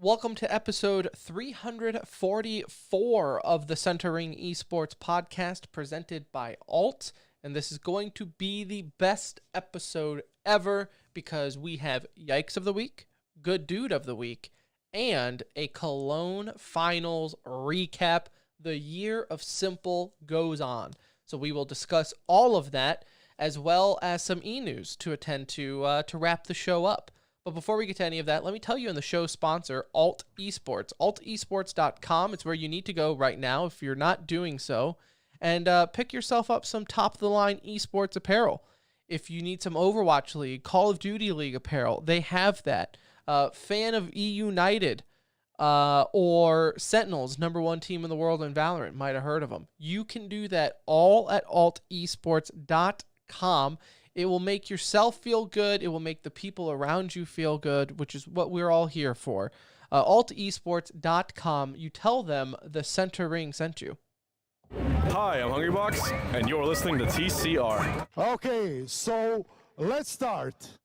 Welcome to episode 344 of the Centering Esports podcast presented by Alt. And this is going to be the best episode ever because we have Yikes of the Week, Good Dude of the Week, and a Cologne Finals recap. The year of s1mple goes on. So we will discuss all of that as well as some e-news to attend to wrap the show up. But before we get to any of that, let me tell you in the show's sponsor, Alt Esports. AltEsports.com. It's where you need to go right now if you're not doing so. And pick yourself up some top-of-the-line esports apparel. If you need some Overwatch League, Call of Duty League apparel, they have that. Fan of E United or Sentinels, #1 team in the world in Valorant, might have heard of them. You can do that all at AltEsports.com. It will make yourself feel good. It will make the people around you feel good, which is what we're all here for. AltEsports.com. You tell them the Centering sent you. Hi, I'm Hungrybox, and you're listening to TCR. Okay, so let's start.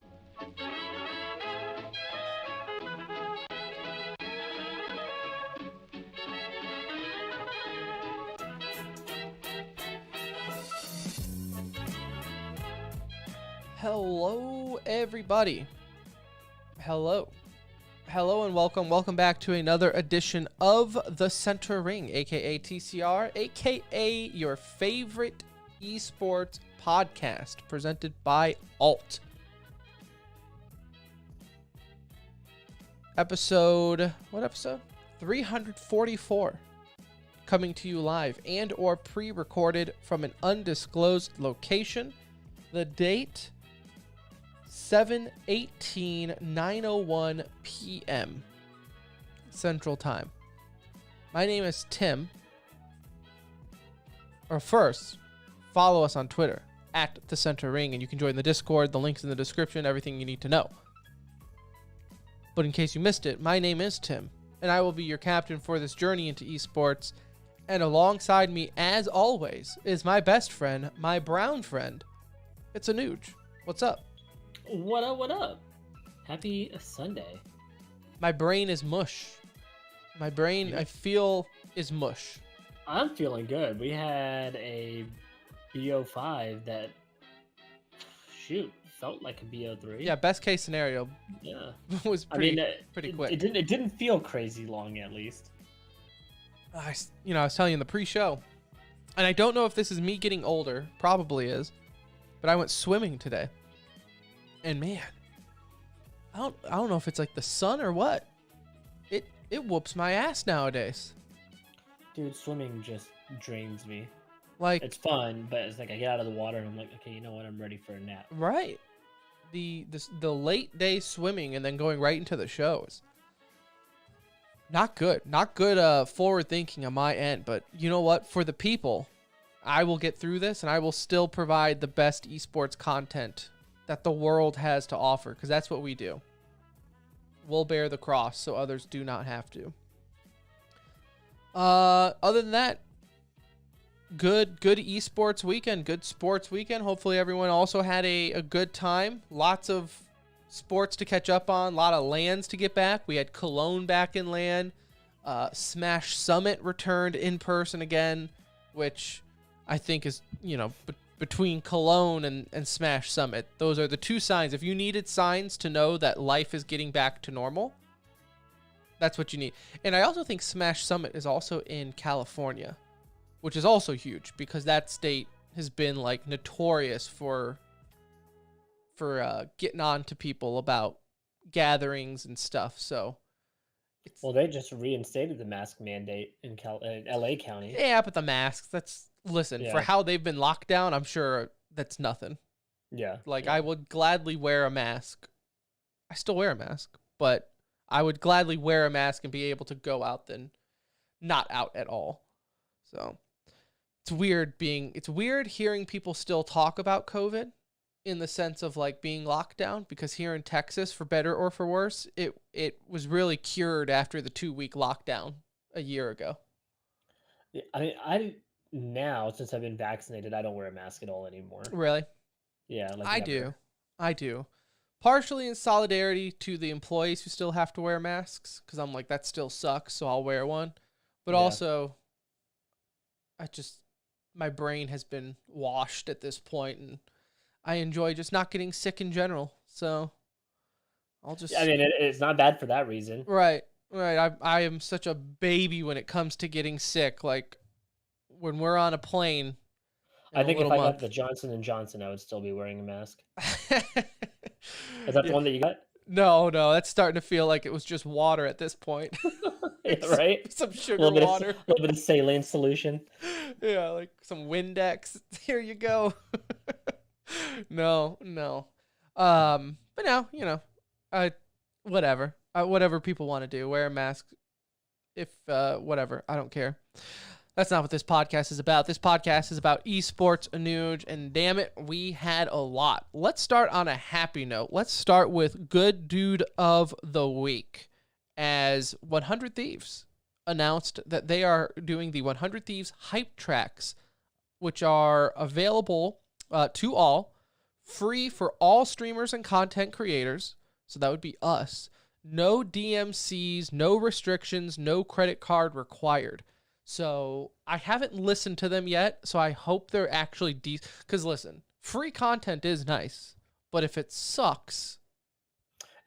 Hello, everybody. Hello and welcome back to another edition of the Centering, aka TCR, aka your favorite esports podcast presented by Alt. What episode? 344. Coming to you live and or pre-recorded from an undisclosed location. The date 7/18/9:01 p.m. Central Time. My name is Tim. Or first, follow us on Twitter at the Centering, and you can join the Discord. The link's in the description. Everything you need to know. But in case you missed it, my name is Tim, and I will be your captain for this journey into esports. And alongside me, as always, is my best friend, my brown friend. It's Anuj. What's up? What up, what up? Happy Sunday. My brain is mush. My brain, I feel, is mush. I'm feeling good. We had a BO5 that, felt like a BO3. Yeah, best case scenario. Yeah. Was pretty quick. It didn't feel crazy long, at least. I was telling you in the pre-show, and I don't know if this is me getting older. Probably is. But I went swimming today. And man, I don't know if it's like the sun or what. It whoops my ass nowadays. Dude, swimming just drains me. Like, it's fun, but it's like I get out of the water and I'm like, okay, you know what? I'm ready for a nap. Right. The late day swimming and then going right into the shows. Not good. Not good forward thinking on my end, but you know what? For the people, I will get through this and I will still provide the best esports content that the world has to offer, because that's what we do. We'll bear the cross so others do not have to. Other than that, good esports weekend, good sports weekend. Hopefully everyone also had a good time. Lots of sports to catch up on, a lot of LANs to get back. We had Cologne back in LAN. Smash Summit returned in person again, which I think is, between Cologne and Smash Summit, those are the two signs. If you needed signs to know that life is getting back to normal, that's what you need. And I also think Smash Summit is also in California, which is also huge because that state has been like notorious for getting on to people about gatherings and stuff. So well, they just reinstated the mask mandate in LA County. Yeah, but the masks, for how they've been locked down, I'm sure that's nothing. Yeah. I would gladly wear a mask. I still wear a mask, but I would gladly wear a mask and be able to go out than not out at all. So it's weird hearing people still talk about COVID in the sense of like being locked down, because here in Texas, for better or for worse, it was really cured after the 2-week lockdown a year ago. Yeah, I now, since I've been vaccinated, I don't wear a mask at all anymore. Really? Yeah, I do. partially in solidarity to the employees who still have to wear masks, because I'm like, that still sucks, so I'll wear one. But Yeah. also, my brain has been washed at this point, and I enjoy just not getting sick in general. So I'll just I mean, it's not bad for that reason. right. I am such a baby when it comes to getting sick. Like when we're on a plane in I a think if little I got month. the Johnson and Johnson, I would still be wearing a mask. Is that the Yeah. one that you got? No, that's starting to feel like it was just water at this point. Yeah, right. Some A sugar water. a little bit of saline solution. Yeah, like some Windex. Here you go. No. But now, whatever. Whatever people want to do. Wear a mask. If, whatever. I don't care. That's not what this podcast is about. This podcast is about esports, Anuj, and damn it, we had a lot. Let's start on a happy note. Let's start with Good Dude of the Week, as 100 Thieves announced that they are doing the 100 Thieves hype tracks, which are available to all, free for all streamers and content creators. So that would be us. No DMCs, no restrictions, no credit card required. So I haven't listened to them yet, so I hope they're actually decent. Because listen, free content is nice, but if it sucks...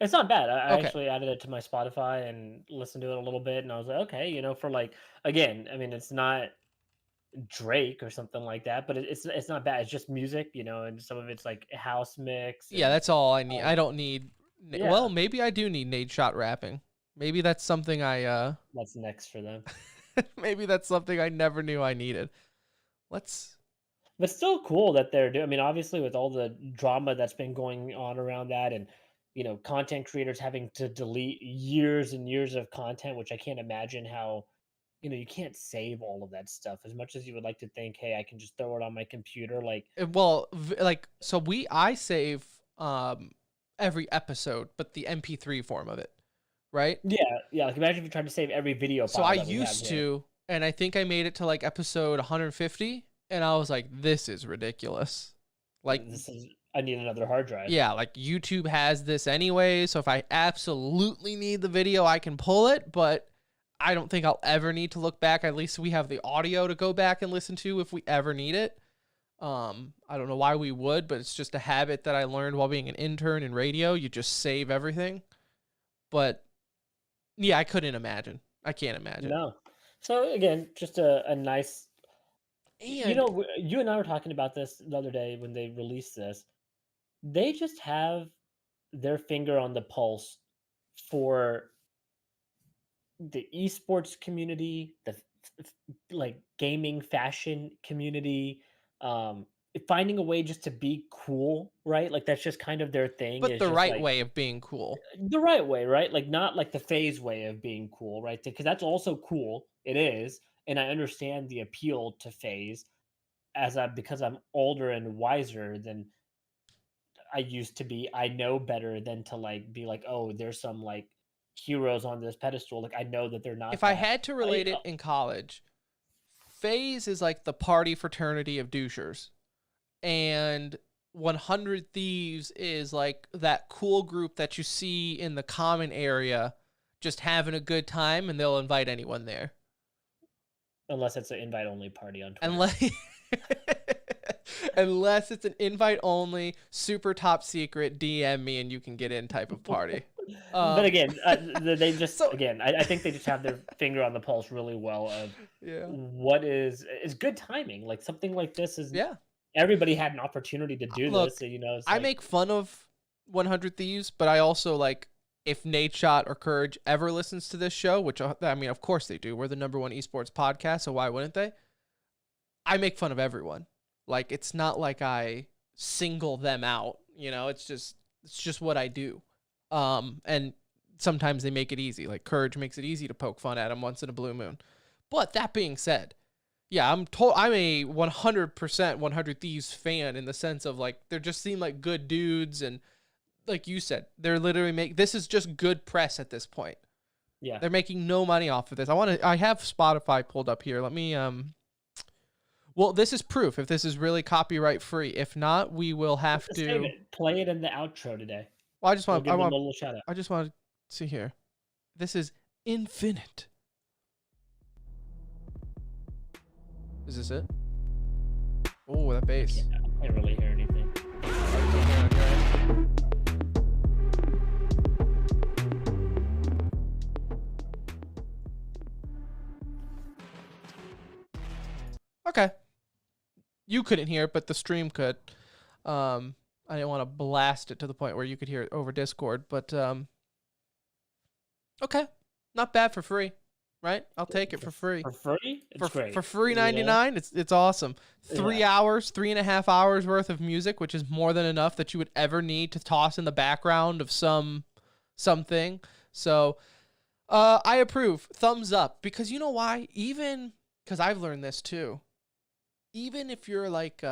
It's not bad. I Okay. actually added it to my Spotify and listened to it a little bit, and I was like, okay, for like, again, I mean, it's not Drake or something like that, but it's not bad. It's just music, and some of it's like house mix Yeah, and that's all I need. I um, don't need... Well, yeah, maybe I do need Nade Shot rapping. Maybe that's something I... that's next for them. Maybe that's something I never knew I needed. Let's... But still cool that they're doing. I mean, obviously, with all the drama that's been going on around that, and content creators having to delete years and years of content, which I can't imagine how. You can't save all of that stuff as much as you would like to think. Hey, I can just throw it on my computer. Like, Well, so I save every episode, but the MP3 form of it, right? yeah. Like, imagine if you tried to save every video So file I that we have used here. to, and I think I made it to like episode 150, and I was like, this is ridiculous. Like, I need another hard drive. yeah, like YouTube has this anyway, so if I absolutely need the video, I can pull it, but I don't think I'll ever need to look back. At least we have the audio to go back and listen to if we ever need it. I don't know why we would, but it's just a habit that I learned while being an intern in radio. You just save everything. But yeah, I couldn't imagine. I can't imagine. No. So again, just a nice. And You and I were talking about this the other day when they released this. They just have their finger on the pulse for the esports community, the like gaming fashion community, um, finding a way just to be cool, right? Like that's just kind of their thing. but Is the just right like way of being cool. the right way, right? Like not like the phase way of being cool, right? Because that's also cool. It is, and I understand the appeal to phase because I'm older and wiser than I used to be. I know better than to like be like, oh, there's some like heroes on this pedestal. Like I know that they're not If I that. had to relate it in college, FaZe is like the party fraternity of douchers. And 100 Thieves is like that cool group that you see in the common area just having a good time, and they'll invite anyone there. Unless it's an invite only party on Twitter. Unless it's an invite only, super top secret, DM me and you can get in type of party. But again, they just so- I think they just have their finger on the pulse really well of Yeah. what is good timing. Like something like this is Yeah. everybody had an opportunity to do Look, this. So, it's I like, make fun of 100 Thieves, but I also like if Nate Shot or Courage ever listens to this show, which I mean, of course they do. We're the number one esports podcast, so why wouldn't they? I make fun of everyone. Like it's not like I single them out, it's just what I do. And sometimes they make it easy. Like Courage makes it easy to poke fun at him once in a blue moon. But that being said, yeah, I'm a 100% 100 Thieves fan in the sense of like they just seem like good dudes, and like you said, they're literally this is just good press at this point. yeah. They're making no money off of this. I have Spotify pulled up here. Let me well, this is proof if this is really copyright free. If not, we will have Save to it. Play it in the outro today. Well, I just We'll want give them a little shout out. I just want to see here. This is Infinite. Is this it? Oh, that bass. I can't really hear anything. Okay. You couldn't hear it, but the stream could. I didn't want to blast it to the point where you could hear it over Discord, but okay. Not bad for free, right? I'll take it for free. For free? It's great. For free 99, it's awesome. 3 hours, 3.5 hours worth of music, which is more than enough that you would ever need to toss in the background of something. So I approve. Thumbs up. Because you know why? Even because I've learned this too. Even if you're like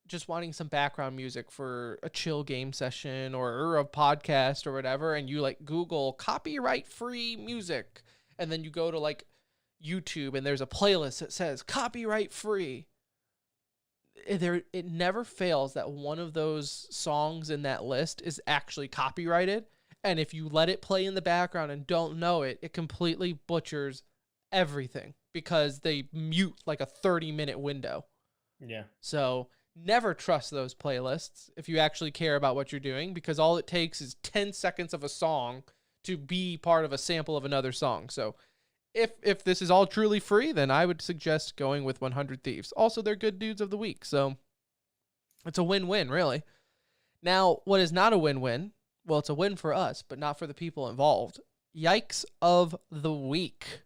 just wanting some background music for a chill game session or a podcast or whatever, and you like Google copyright free music, and then you go to like YouTube and there's a playlist that says copyright free, it never fails that one of those songs in that list is actually copyrighted. And if you let it play in the background and don't know it, it completely butchers everything because they mute like a 30-minute window. Yeah. So never trust those playlists if you actually care about what you're doing, because all it takes is 10 seconds of a song to be part of a sample of another song. So if this is all truly free, then I would suggest going with 100 Thieves. Also, they're good dudes of the week, so it's a win-win, really. Now, what is not a win-win? Well, it's a win for us, but not for the people involved. Yikes of the week,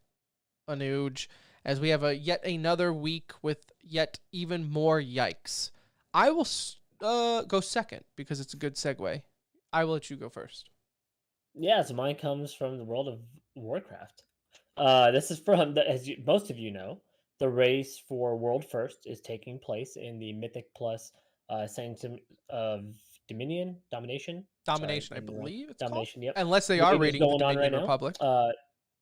Anuj, as we have yet another week with yet even more yikes. I will go second because it's a good segue. I will let you go first. Yeah, so mine comes from the world of Warcraft. This is from, most of you know, the race for World First is taking place in the Mythic Plus Sanctum of Domination. Domination, I believe it's Domination, called. yep. Unless they are raiding the going on Dominion right Republic. now.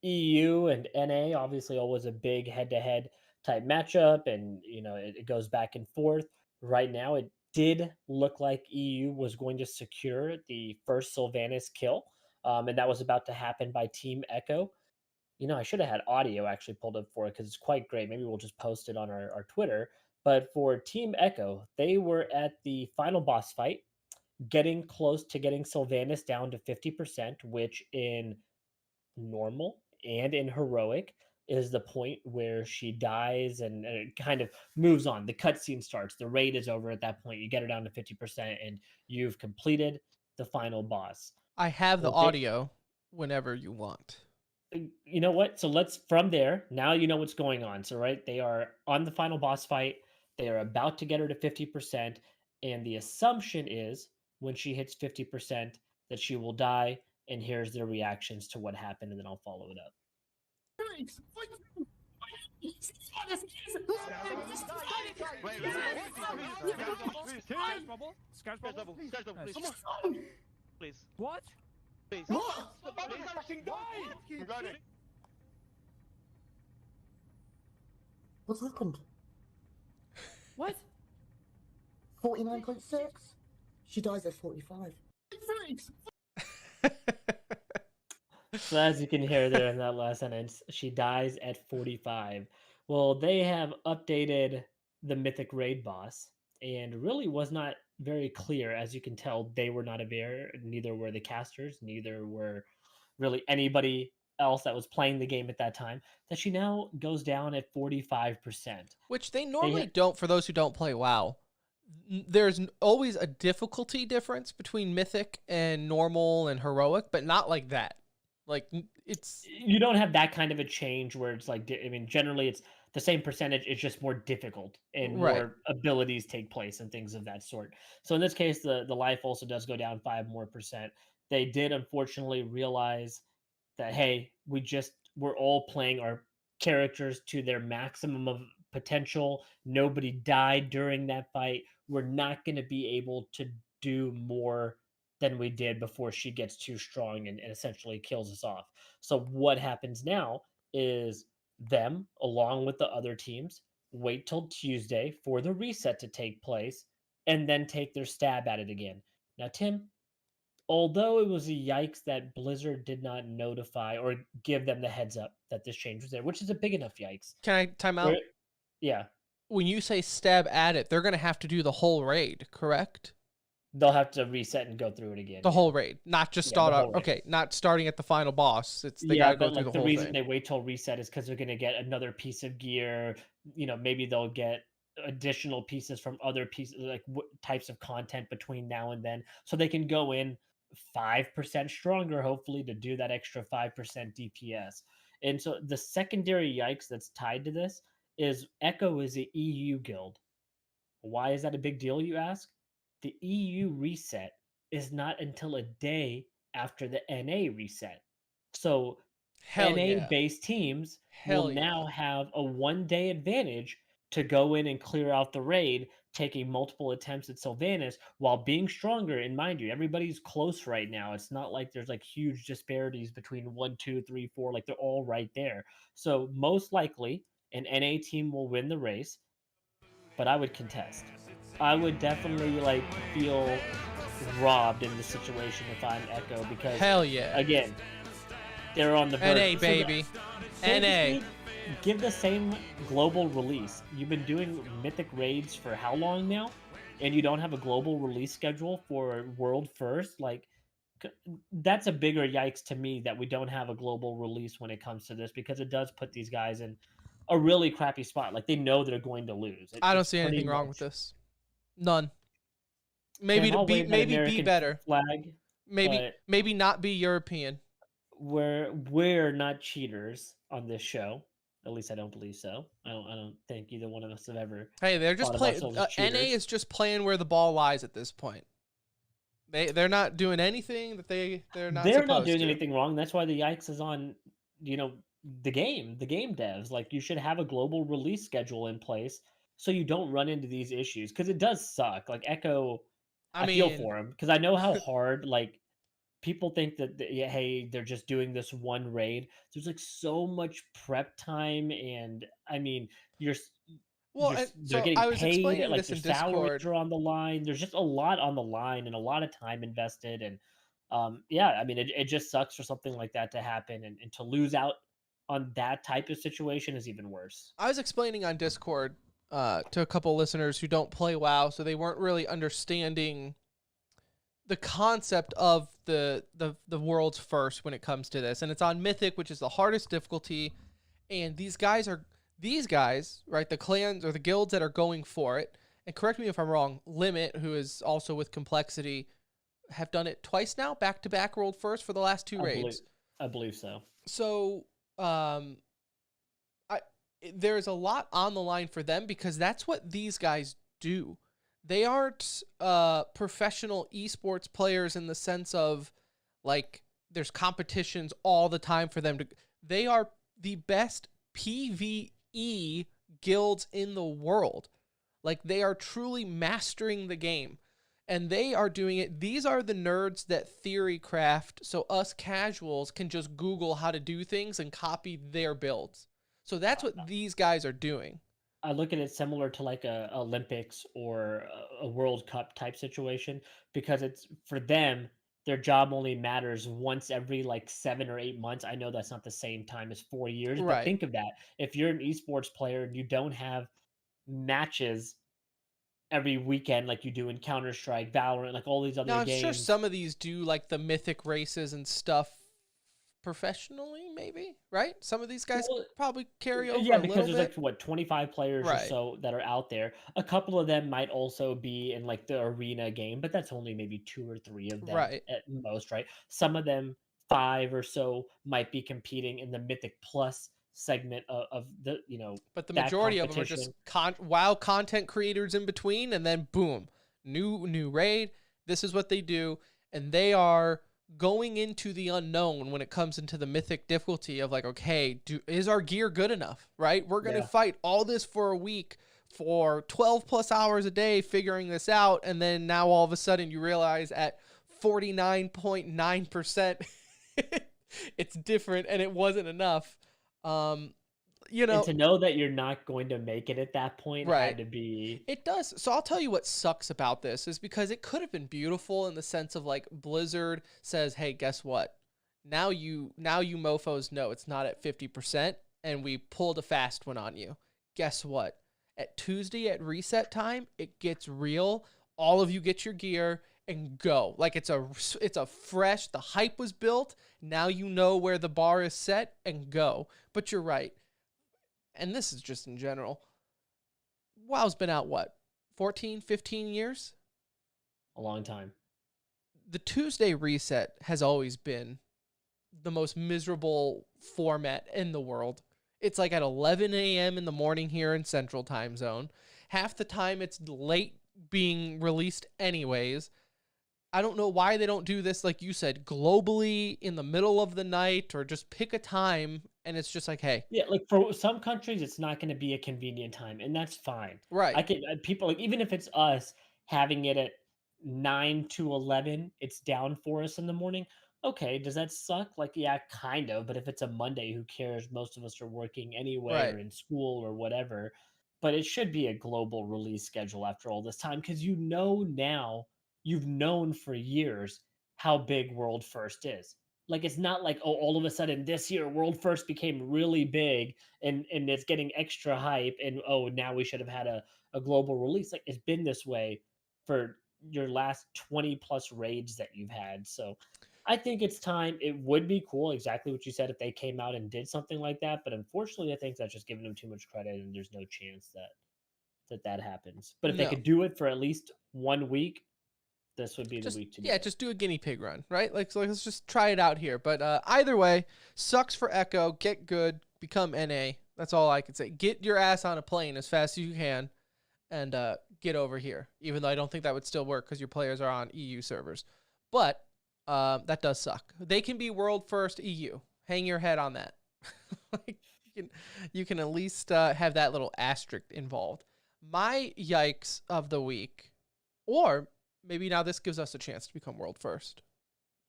EU and NA obviously always a big head-to-head type matchup, and it goes back and forth. Right now, it did look like EU was going to secure the first Sylvanas kill, and that was about to happen by Team Echo. I should have had audio actually pulled up for it because it's quite great. Maybe we'll just post it on our Twitter. But for Team Echo, they were at the final boss fight, getting close to getting Sylvanas down to 50%, which in normal and in heroic is the point where she dies and it kind of moves on. The cutscene starts. The raid is over at that point. You get her down to 50% and you've completed the final boss. I have the audio whenever you want. You know what? So let's, from there, now you know what's going on. So, right, they are on the final boss fight. They are about to get her to 50%. And the assumption is when she hits 50% that she will die. And here's their reactions to what happened. And then I'll follow it up. Please. What? Please. What's happened? What? 49.6? She dies at 45. So as you can hear there in that last sentence, she dies at 45. Well, they have updated the Mythic Raid boss, and really was not very clear. As you can tell, they were not aware, neither were the casters, neither were really anybody else that was playing the game at that time, that she now goes down at 45%. Which they normally don't, for those who don't play WoW. There's always a difficulty difference between Mythic and normal and heroic, but not like that. Like, you don't have that kind of a change where it's like, I mean, generally it's the same percentage, it's just more difficult and more abilities take place and things of that sort. So in this case, the life also does go down 5% more. They did unfortunately realize that, hey, we're all playing our characters to their maximum of potential. Nobody died during that fight. We're not going to be able to do more than we did before she gets too strong and essentially kills us off. So what happens now is them, along with the other teams, wait till Tuesday for the reset to take place and then take their stab at it again. Now, Tim, although it was a yikes that Blizzard did not notify or give them the heads up that this change was there, which is a big enough yikes. Can I time Where, out? yeah, When you say stab at it, they're going to have to do the whole raid, correct? they'll have to reset and go through it again. The whole raid, not just Yeah, start the out. whole raid. Okay, not starting at the final boss. It's they Yeah, gotta go but through like the the whole reason thing. they wait till reset is because they're gonna get another piece of gear. Maybe they'll get additional pieces from other pieces, like types of content between now and then, so they can go in 5% stronger, hopefully, to do that extra 5% DPS. And so the secondary yikes that's tied to this is Echo is a EU guild. Why is that a big deal, you ask? The EU reset is not until a day after the NA reset. So Hell NA yeah. based teams will Hell now yeah. have a 1 day advantage to go in and clear out the raid, taking multiple attempts at Sylvanas while being stronger. And mind you, everybody's close right now. It's not like there's like huge disparities between 1, 2, 3, 4. Like they're all right there. So most likely an NA team will win the race, but I would contest. I would definitely like feel robbed in the situation if I'm Echo because Hell yeah. again, they're on the verge. NA So baby. they just NA. need- give the same global release. You've been doing mythic raids for how long now? And you don't have a global release schedule for world first? Like c- that's a bigger yikes to me that we don't have a global release when it comes to this because it does put these guys in a really crappy spot. Like they know they're going to lose. I don't It's see pretty anything wrong with much. this. None. Tim, I'll wave that Maybe be American better. flag, but Maybe not be European. we're not cheaters on this show. At least I don't believe so. I don't think either one of us have ever Hey, they're just thought of playing. ourselves as NA cheaters. is just playing where the ball lies at this point. They're not doing anything that they're not They're supposed not doing to. anything wrong. That's why the yikes is on, the game devs. Like you should have a global release schedule in place so you don't run into these issues because it does suck. Like Echo, I I feel mean, for him because I know how hard like people think that yeah, hey, they're just doing this one raid. There's like so much prep time, and I mean, well, and they're so getting I was paid. explaining Like this their in salaries Discord. are on the line. There's just a lot on the line and a lot of time invested. And yeah, I mean, it just sucks for something like that to happen, and to lose out on that type of situation is even worse. I was explaining on Discord to a couple listeners who don't play WoW, so they weren't really understanding the concept of the world's first when it comes to this. And it's on Mythic, which is the hardest difficulty. And these guys, right? The clans or the guilds that are going for it. And correct me if I'm wrong. Limit, who is also with Complexity, have done it twice now, back to back world first for the last two raids. I believe so. So, there's a lot on the line for them because that's what these guys do. They aren't professional esports players in the sense of like there's competitions all the time for them to. They are the best PvE guilds in the world. Like they are truly mastering the game. And they are doing it. These are the nerds that theory craft so us casuals can just Google how to do things and copy their builds. So that's what these guys are doing. I look at it similar to like a Olympics or a World Cup type situation because it's for them their job only matters once every like 7 or 8 months. I know that's not the same time as 4 years, but Right. think of that. If you're an esports player and you don't have matches every weekend like you do in Counter-Strike, Valorant, like all these Now, other I'm sure games. some of these do like the mythic races and stuff professionally, maybe, right? Some of these guys Well, probably carry over yeah, a because little there's bit. like what 25 players or Right. so that are out there. A couple of them might also be in like the arena game, but that's only maybe 2 or 3 of them Right. at most, right? Some of them, 5 or so, might be competing in the Mythic Plus segment of the But the that majority of them are just competition. WoW content creators in between, and then boom, new raid. This is what they do, and they are going into the unknown when it comes into the mythic difficulty of like, okay, is our gear good enough? Right? We're gonna Yeah. fight all this for a week for 12 plus hours a day figuring this out, and then now all of a sudden you realize at 49.9% it's different and it wasn't enough. You And know, to know that you're not going to make it at that point right. had to be It does. So I'll tell you what sucks about this is because it could have been beautiful in the sense of like Blizzard says, "Hey, guess what? Now you mofos know it's not at 50% and we pulled a fast one on you. Guess what? At Tuesday at reset time, it gets real. All of you get your gear and go. Like it's a fresh, the hype was built. Now you know where the bar is set and go." But you're right. And this is just in general. WoW's been out, what, 14, 15 years? a long time. The Tuesday reset has always been the most miserable format in the world. It's like at 11 a.m. in the morning here in Central Time Zone. Half the time it's late being released anyways. I don't know why they don't do this, like you said, globally in the middle of the night or just pick a time and it's just like, hey, Yeah, like for some countries, it's not going to be a convenient time, and that's fine. right, I can people like even if it's us having it at 9 to 11, it's down for us in the morning. Okay, does that suck? Like, yeah, kind of. But if it's a Monday, who cares? Most of us are working anyway right. or in school or whatever. But it should be a global release schedule after all this time because you know now you've known for years how big World First is. Like it's not like, oh, all of a sudden this year World First became really big and it's getting extra hype and oh now we should have had a global release. Like it's been this way for your last 20 plus raids that you've had. So I think it's time. It would be cool, exactly what you said, if they came out and did something like that. But unfortunately, I think that's just giving them too much credit, and there's no chance that happens. But if they No. could do it for at least 1 week, this would be the Just week to do yeah, it. just do a guinea pig run, right? Like so let's just try it out here. But either way, sucks for Echo. Get good, become NA. That's all I can say. Get your ass on a plane as fast as you can, and get over here. Even though I don't think that would still work because your players are on EU servers. But that does suck. They can be world first EU. Hang your head on that. Like you can at least have that little asterisk involved. My yikes of the week, or maybe now this gives us a chance to become world first.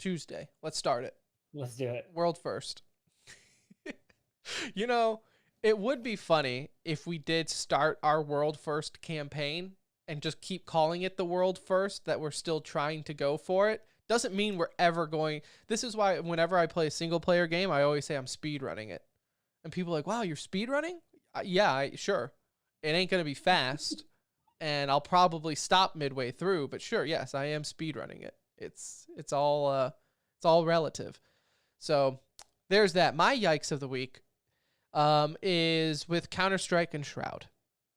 Tuesday. Let's start it. Let's do it. World first. You know, it would be funny if we did start our world first campaign and just keep calling it the world first, that we're still trying to go for it. Doesn't mean we're ever going. This is why whenever I play a single player game, I always say I'm speed running it. And people are like, wow, you're speed running? Yeah, sure. It ain't going to be fast. And I'll probably stop midway through, but sure, yes, I am speedrunning it. It's all relative. So there's that. My yikes of the week is with Counter-Strike and Shroud.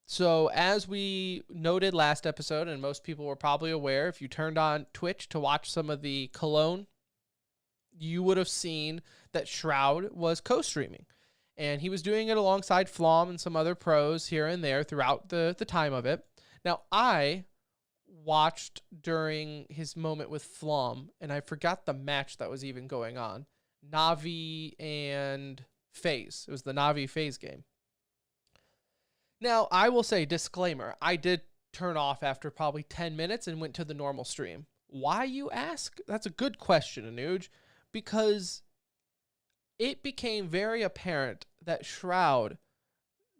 So as we noted last episode, and most people were probably aware, if you turned on Twitch to watch some of the Cologne, you would have seen that Shroud was co-streaming. And he was doing it alongside Flom and some other pros here and there throughout the time of it. Now, I watched during his moment with Flom, and I forgot the match that was even going on. Navi and FaZe. It was the Navi FaZe game. Now, I will say, disclaimer, I did turn off after probably 10 minutes and went to the normal stream. Why, you ask? That's a good question, Anuj, because it became very apparent that Shroud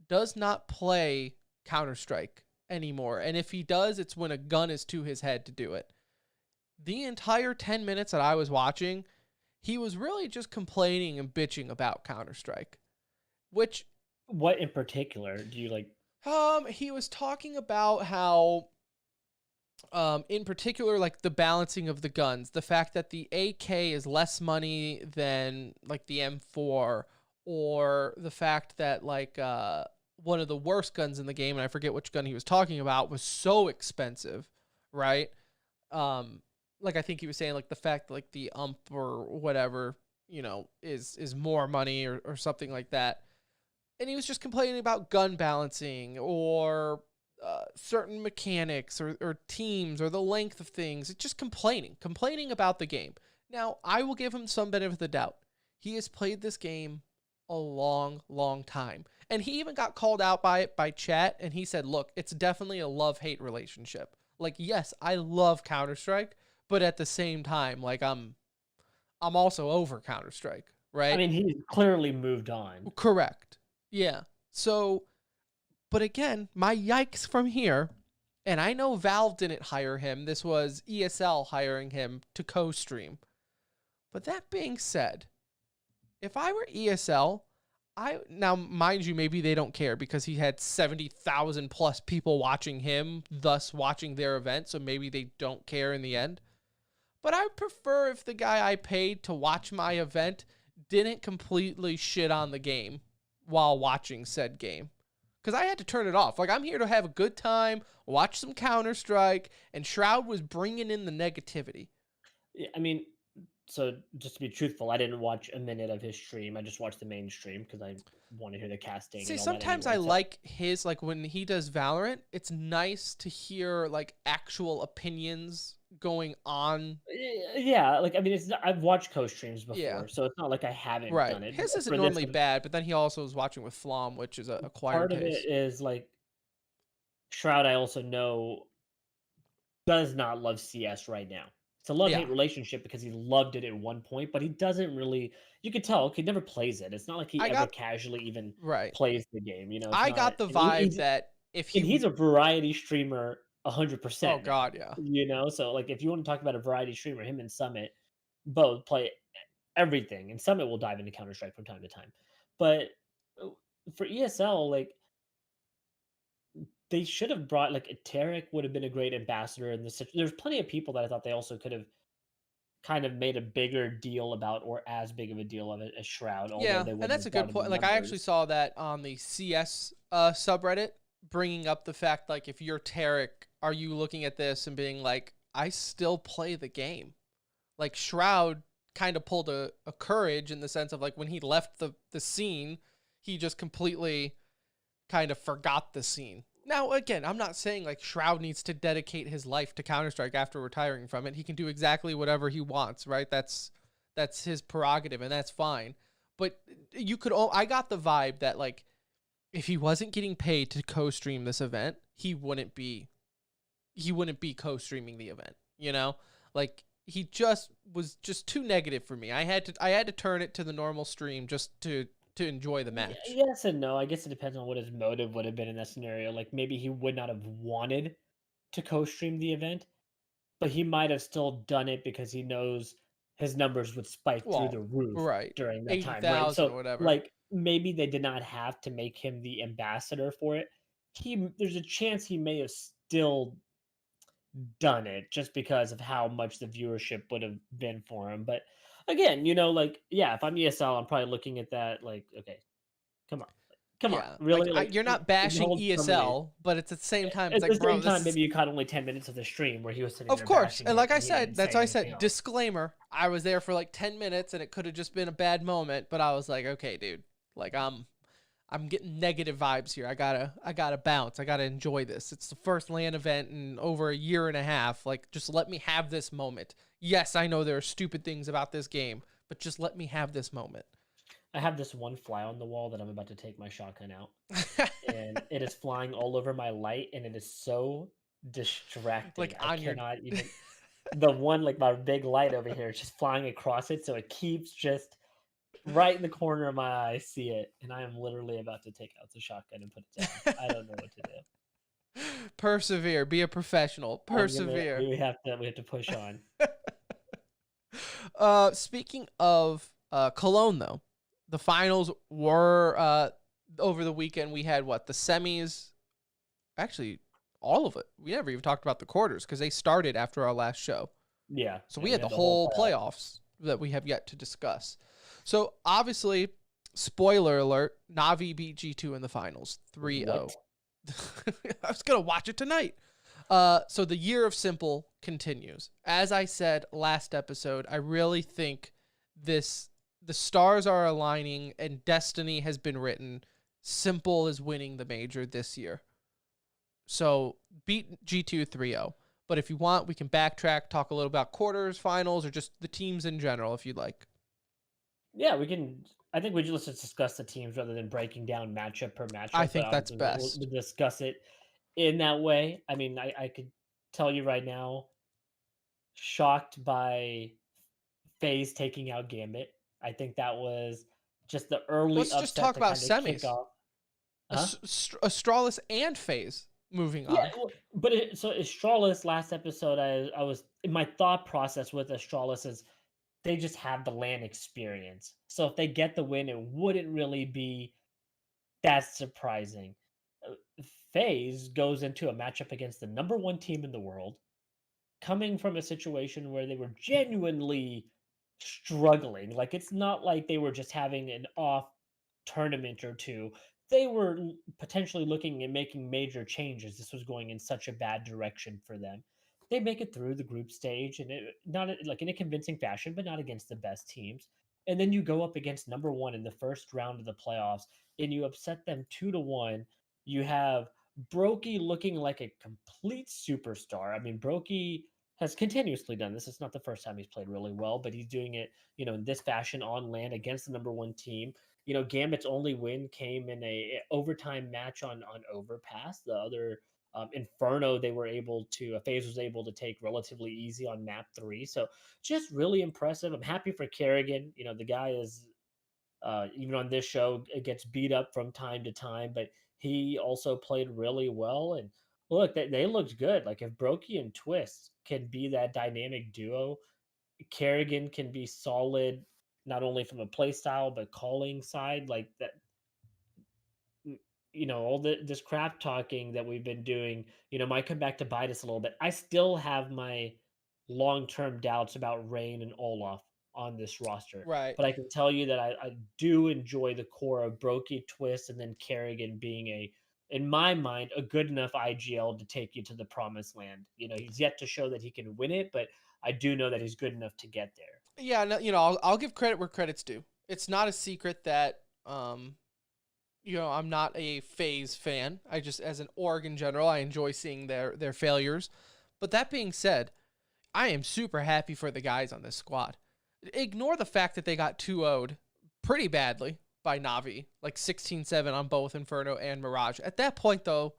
does not play Counter-Strike anymore. And if he does, it's when a gun is to his head to do it. The entire 10 minutes that I was watching, he was really just complaining and bitching about Counter-Strike, which What in particular do you like? he was talking about how in particular, like the balancing of the guns, the fact that the AK is less money than like the M4, or the fact that like one of the worst guns in the game, and I forget which gun he was talking about, was so expensive, right? Like I think he was saying like the fact that, like the ump or whatever, you know, is more money or something like that. And he was just complaining about gun balancing or certain mechanics or teams or the length of things. It's just complaining about the game. Now, I will give him some benefit of the doubt. He has played this game a long, long time. And he even got called out by it by chat, and he said, look, it's definitely a love-hate relationship. Like, yes, I love Counter-Strike, but at the same time, like I'm also over Counter-Strike, right? I mean, he's clearly moved on. Correct. Yeah. So, but again, my yikes from here, and I know Valve didn't hire him. This was ESL hiring him to co-stream. But that being said, if I were ESL, now mind you, maybe they don't care because he had 70,000 plus people watching him, thus watching their event, so maybe they don't care in the end. But I would prefer if the guy I paid to watch my event didn't completely shit on the game while watching said game. Because I had to turn it off. Like, I'm here to have a good time, watch some Counter-Strike, and Shroud was bringing in the negativity. Yeah, I mean, so just to be truthful, I didn't watch a minute of his stream. I just watched the main stream because I want to hear the casting See, and all that sometimes anyway. I like his, like, when he does Valorant, it's nice to hear, like, actual opinions going on. Yeah, like I mean, I've watched co-streams before, Yeah. so it's not like I haven't Right. done it. His isn't For this normally bad, but then he also was watching with Flom, which is a acquired part of it taste. is like Shroud, I also know does not love CS right now. It's a love-hate Yeah. relationship because he loved it at one point, but he doesn't really. You can tell he never plays it. It's not like he I ever got casually even right. plays the game. You know, it's I not. got the And vibe that if he he's a variety streamer oh 100%. god, yeah. You know, so like if you want to talk about a variety streamer, him and Summit both play everything, and Summit will dive into Counter Strike from time to time. But for ESL, like they should have brought like Tarek would have been a great ambassador in this. There's plenty of people that I thought they also could have kind of made a bigger deal about, or as big of a deal of it as Shroud. Although Yeah, they and wouldn't that's have a good brought point. in Like, I actually numbers. saw that on the CS subreddit, bringing up the fact, like, if you're Tarek, are you looking at this and being like, I still play the game? Like, Shroud kind of pulled a courage in the sense of, like, when he left the scene, he just completely kind of forgot the scene. Now, again, I'm not saying, like, Shroud needs to dedicate his life to Counter-Strike after retiring from it. He can do exactly whatever he wants, right? That's his prerogative, and that's fine. But you could I got the vibe that, like, if he wasn't getting paid to co-stream this event, he wouldn't be co-streaming the event, you know? Like, he just was just too negative for me. I had to turn it to the normal stream just to enjoy the match. Yes and no. I guess it depends on what his motive would have been in that scenario. Like maybe he would not have wanted to co-stream the event, but he might have still done it because he knows his numbers would spike through Well, the roof right. during that time, right? 80,000 So, or whatever. like, maybe they did not have to make him the ambassador for it. There's a chance he may have still done it just because of how much the viewership would have been for him. But again, you know, like, yeah, if I'm ESL, I'm probably looking at that like, okay, come on. Come on, Yeah, really? like, you're not if you bashing hold somebody- ESL, but at the same time, it's At like, the bro, same time, this is... maybe you caught only 10 minutes of the stream where he was sitting Of there course, bashing and it like I he said, didn't that's say why I anything said else. disclaimer. I was there for like 10 minutes, and it could have just been a bad moment. But I was like, okay, dude, like I'm getting negative vibes here. I gotta bounce. I gotta enjoy this. It's the first LAN event in over a year and a half. Like, just let me have this moment. Yes, I know there are stupid things about this game, but just let me have this moment. I have this one fly on the wall that I'm about to take my shotgun out, and it is flying all over my light, and it is so distracting. Like, I on your... cannot even. The one, like my big light over here, is just flying across it, so it keeps just right in the corner of my eye. See it, and I am literally about to take out the shotgun and put it down. I don't know what to do. Persevere. Be a professional. Persevere. We have to push on. Speaking of Cologne, though, the finals were over the weekend. We had the semis. Actually, all of it. We never even talked about the quarters because they started after our last show. Yeah. So we had the whole playoffs that we have yet to discuss. So obviously, spoiler alert, Navi beat G2 in the finals 3-0. I was going to watch it tonight. So the year of s1mple continues. As I said last episode, I really think the stars are aligning and destiny has been written. s1mple is winning the major this year. So beat G2 3-0. But if you want, we can backtrack, talk a little about quarters, finals, or just the teams in general, if you'd like. Yeah, we can. I think we just discuss the teams rather than breaking down matchup per matchup. I think that's We'll best. discuss it in that way. I mean, I could tell you right now, shocked by FaZe taking out Gambit. I think that was just the early Let's upset just talk to about kind of kick semis. off. Huh? Astralis and FaZe moving Yeah, on. well, but so Astralis last episode, I was my thought process with Astralis is they just have the LAN experience. So if they get the win, it wouldn't really be that surprising. Uh, FaZe goes into a matchup against the number one team in the world, coming from a situation where they were genuinely struggling. Like it's not like they were just having an off tournament or two. They were potentially looking and making major changes. This was going in such a bad direction for them. They make it through the group stage and not like in a convincing fashion, but not against the best teams. And then you go up against number one in the first round of the playoffs and you upset them 2-1. You have Brokey looking like a complete superstar. I mean, Brokey has continuously done this. It's not the first time he's played really well, but he's doing it, in this fashion on land against the number one team. Gambit's only win came in a overtime match on Overpass. The other Inferno, they were able to FaZe was able to take relatively easy on map 3. So just really impressive. I'm happy for Kerrigan. The guy is even on this show, it gets beat up from time to time, but he also played really well. And look, they looked good. Like if Brokey and Twist can be that dynamic duo, Kerrigan can be solid not only from a play style but calling side. Like that, all this crap talking that we've been doing, might come back to bite us a little bit. I still have my long-term doubts about Rain and Olaf on this roster, Right. but I can tell you that I do enjoy the core of Brokey, Twist, and then Kerrigan being in my mind, a good enough IGL to take you to the promised land. He's yet to show that he can win it, but I do know that he's good enough to get there. Yeah, no, I'll give credit where credit's due. It's not a secret that I'm not a FaZe fan. I just, as an org in general, I enjoy seeing their failures. But that being said, I am super happy for the guys on this squad. Ignore the fact that they got 2-0'd pretty badly by Na'Vi, like 16-7 on both Inferno and Mirage. At that point, though,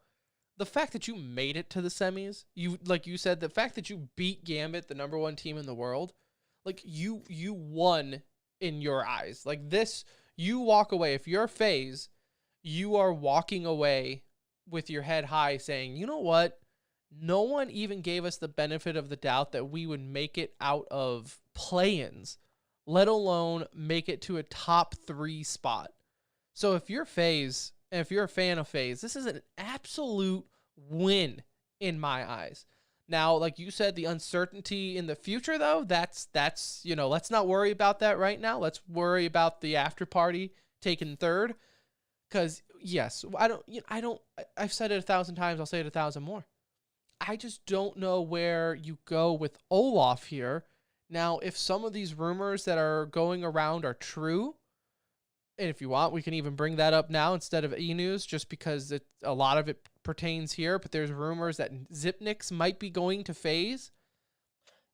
the fact that you made it to the semis, like you said, the fact that you beat Gambit, the number one team in the world, like you won in your eyes. Like this, you walk away. If you're FaZe, you are walking away with your head high saying, you know what? No one even gave us the benefit of the doubt that we would make it out of play-ins, let alone make it to a top 3 spot. So if you're FaZe, and if you're a fan of FaZe, this is an absolute win in my eyes. Now, like you said, the uncertainty in the future, though, that's let's not worry about that right now. Let's worry about the after party taking third. Because yes, I've said it 1,000 times. I'll say it 1,000 more. I just don't know where you go with Olaf here. Now, if some of these rumors that are going around are true, and if you want, we can even bring that up now instead of e-news, just because a lot of it pertains here. But there's rumors that Zipnix might be going to FaZe.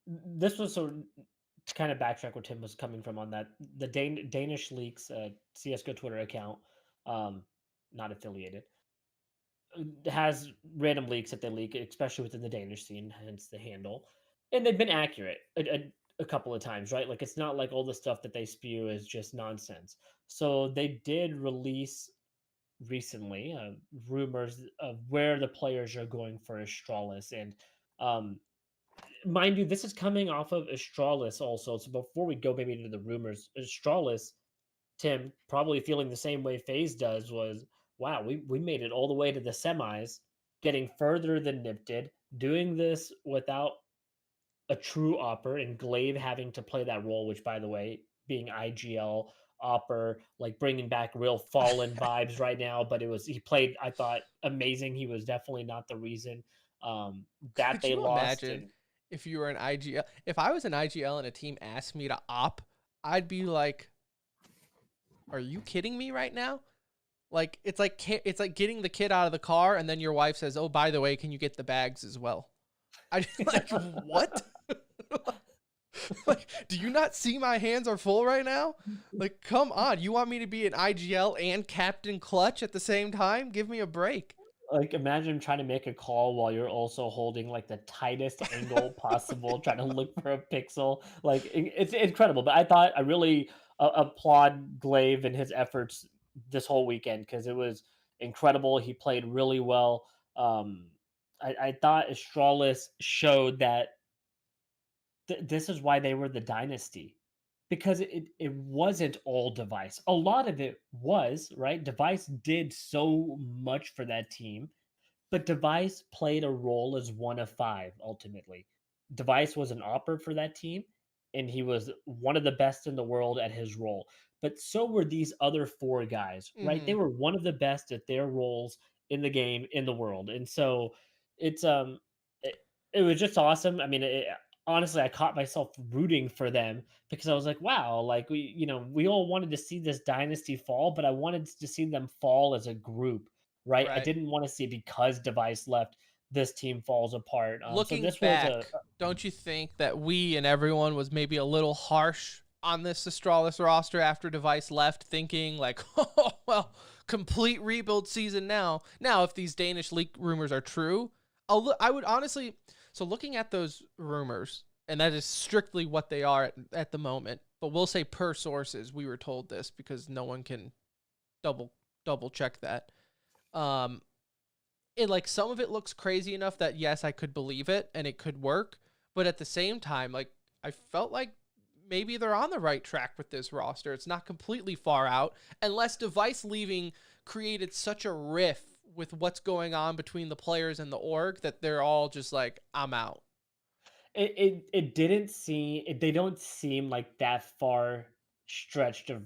This was sort of to kind of backtrack where Tim was coming from on that. The Danish Leaks CSGO Twitter account, not affiliated, has random leaks that they leak, especially within the Danish scene, hence the handle. And they've been accurate a couple of times, right? Like it's not like all the stuff that they spew is just nonsense. So they did release recently rumors of where the players are going for Astralis. And mind you, this is coming off of Astralis also. So before we go maybe into the rumors, Astralis, Tim, probably feeling the same way FaZe does, was wow, we made it all the way to the semis, getting further than Nip did, doing this without a true Opper and Glaive having to play that role, which by the way, being IGL Opper, like bringing back real Fallen vibes right now. But he played, I thought, amazing. He was definitely not the reason that Could they you lost. imagine if you were an IGL? If I was an IGL and a team asked me to op, I'd be like, "Are you kidding me right now?" Like it's like getting the kid out of the car and then your wife says, "Oh, by the way, can you get the bags as well?" I like what? Like, do you not see my hands are full right now? Like, come on. You want me to be an IGL and Captain Clutch at the same time? Give me a break. Like, imagine trying to make a call while you're also holding like the tightest angle possible, trying to look for a pixel. Like, it's incredible. But I really applaud Glaive and his efforts this whole weekend because it was incredible. He played really well. I thought Astralis showed that this is why they were the dynasty, because it wasn't all Device. A lot of it was, right? Device did so much for that team, but Device played a role as one of five ultimately. Device was an opera for that team, and he was one of the best in the world at his role. But so were these other four guys, right? They Hmm. were one of the best at their roles in the game, in the world. And so it's it, it was just awesome. I mean, honestly, I caught myself rooting for them because I was like, wow, like we all wanted to see this dynasty fall, but I wanted to see them fall as a group, right? I Right. didn't want to see, because Device left, this team falls apart. So Looking this was back, don't you think that we and everyone was maybe a little harsh on this Astralis roster after Device left, thinking like, oh, well, complete rebuild season now. Now, if these Danish leak rumors are true, I would honestly. So looking at those rumors, and that is strictly what they are at the moment, but we'll say per sources, we were told this because no one can double double check that. Um, it like some of it looks crazy enough that yes, I could believe it and it could work, but at the same time, like I felt like maybe they're on the right track with this roster. It's not completely far out, unless Device leaving created such a riff with what's going on between the players and the org that they're all just like, I'm out. it didn't seem they don't seem like that far stretched of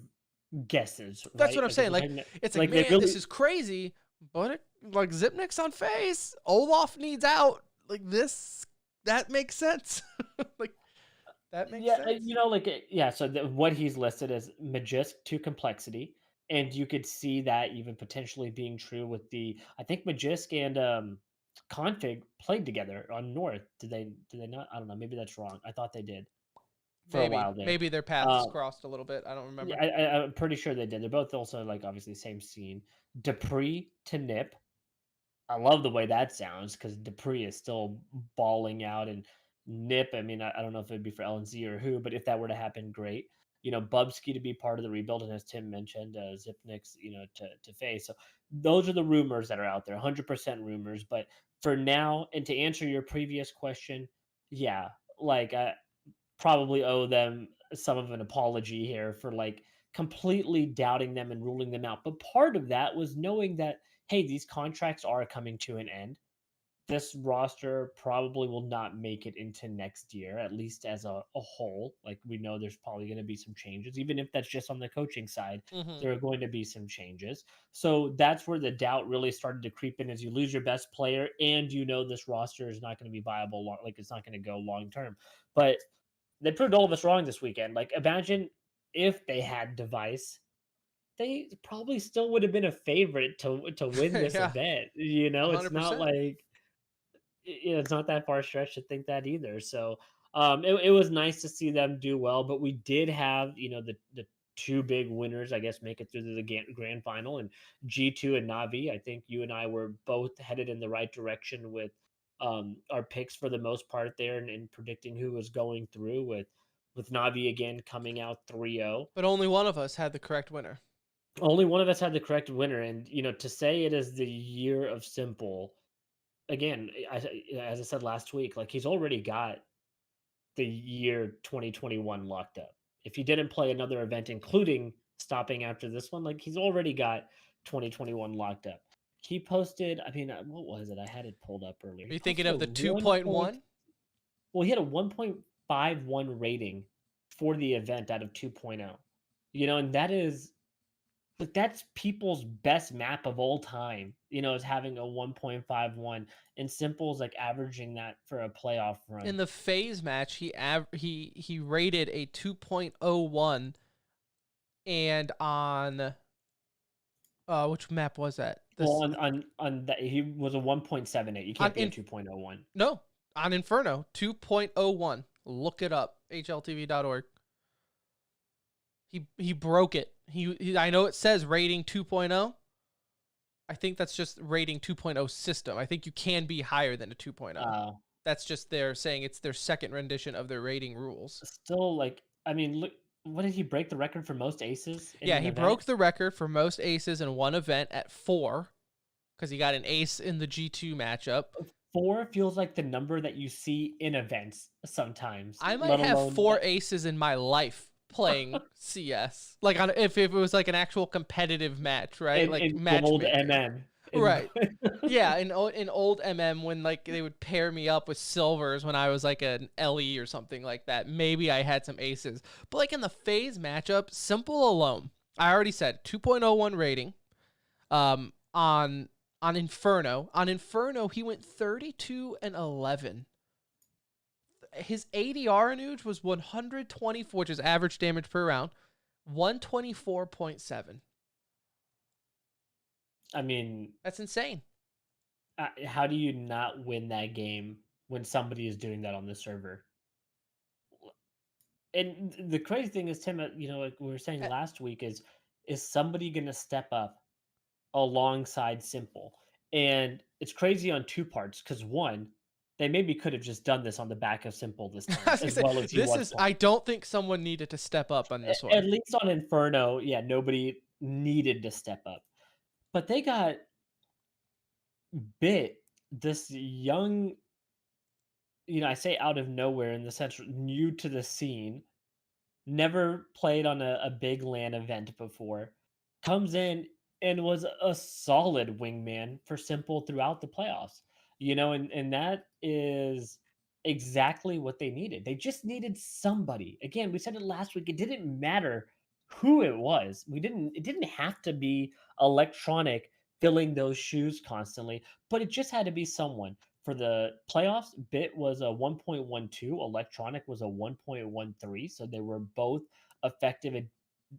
guesses, That's right? what I'm Like if saying. we're Like talking it's like, like they man, really this is crazy, but like Zipnik's on face. Olaf needs out. Like this, that makes sense. Like that makes yeah, sense. yeah, so what he's listed as Magisk to Complexity, and you could see that even potentially being true with I think Magisk and Config played together on North. Did they not? I don't know. Maybe that's wrong. I thought they did for a Maybe while there. maybe their paths Uh, crossed a little bit. I don't yeah, remember. I'm pretty sure they did. They're both also like obviously same scene. Dupree to Nip. I love the way that sounds because Dupree is still balling out, and Nip. I mean, I don't know if it'd be for LNZ or who, but if that were to happen, great. Bubsky to be part of the rebuild, and as Tim mentioned, Zipnik's, to face. So those are the rumors that are out there, 100% rumors. But for now, and to answer your previous question, yeah, like I probably owe them some of an apology here for like completely doubting them and ruling them out. But part of that was knowing that, hey, these contracts are coming to an end. This roster probably will not make it into next year, at least as a whole. Like we know there's probably going to be some changes, even if that's just on the coaching side, Hmm. there are going to be some changes. So that's where the doubt really started to creep in as you lose your best player and this roster is not going to be viable, like it's not going to go long term. But they proved all of us wrong this weekend. Like, imagine if they had Device, they probably still would have been a favorite to win this Yeah, event. It's not 100%. like it's not that far stretch to think that either. So, it was nice to see them do well, but we did have the two big winners, I guess, make it through to the grand final, and G2 and Navi. I think you and I were both headed in the right direction with our picks for the most part there, and predicting who was going through with Navi again coming out 3-0. But only one of us had the correct winner. Only one of us had the correct winner, and to say it is the year of s1mple again, as I said last week, like he's already got the year 2021 locked up. If he didn't play another event, including stopping after this one, like he's already got 2021 locked up. He posted, I mean, what was it? I had it pulled up earlier. Are He you thinking posted a of the 1 point, 2.1? well, he had a 1.51 rating for the event out of 2.0. And that is like that's people's best map of all time, is having a 1.51, and s1mple's like averaging that for a playoff run. In the phase match, he rated a 2.01, and on which map was that? Well, This on that he was a 1.78. You on can't be a in 2.01. no, on Inferno 2.01. Look it up, hltv.org. He broke it. I know it says rating 2.0. I think that's just rating 2.0 system. I think you can be higher than a 2.0. That's just they're saying it's their second rendition of their rating rules. Still, like, I mean, look, what did he break the record for most aces in Yeah, an he event? broke the record for most aces in one event at 4. because he got an ace in the G2 matchup. 4 feels like the number that you see in events sometimes, I might let have alone 4 aces in my life playing CS. Like if it was like an actual competitive match, right? Like in gold matchmaking. MM. Right. Yeah, in old MM when like they would pair me up with silvers when I was like an LE or something like that. Maybe I had some aces. But like in the phase matchup, s1mple alone. I already said 2.01 rating. On Inferno. On Inferno, he went 32-11. His ADR Anuj was 124, which is average damage per round, 124.7. I mean, That's insane. how do you not win that game when somebody is doing that on the server? And the crazy thing is, Tim, like we were saying Eh, last week, is somebody going to step up alongside s1mple? And it's crazy on 2 parts because one, they maybe could have just done this on the back of s1mple this I time, was gonna as say, well as he was I playing. don't think someone needed to step up on this At one. least on Inferno, yeah, nobody needed to step up. But they got bit, this young, I say out of nowhere in the sense new to the scene, never played on a big LAN event before, comes in and was a solid wingman for s1mple throughout the playoffs. And that is exactly what they needed. They just needed somebody. Again, we said it last week. It didn't matter who it was. It didn't have to be electronic filling those shoes constantly, but it just had to be someone. For the playoffs, Bit was a 1.12, Electronic was a 1.13, so they were both effective at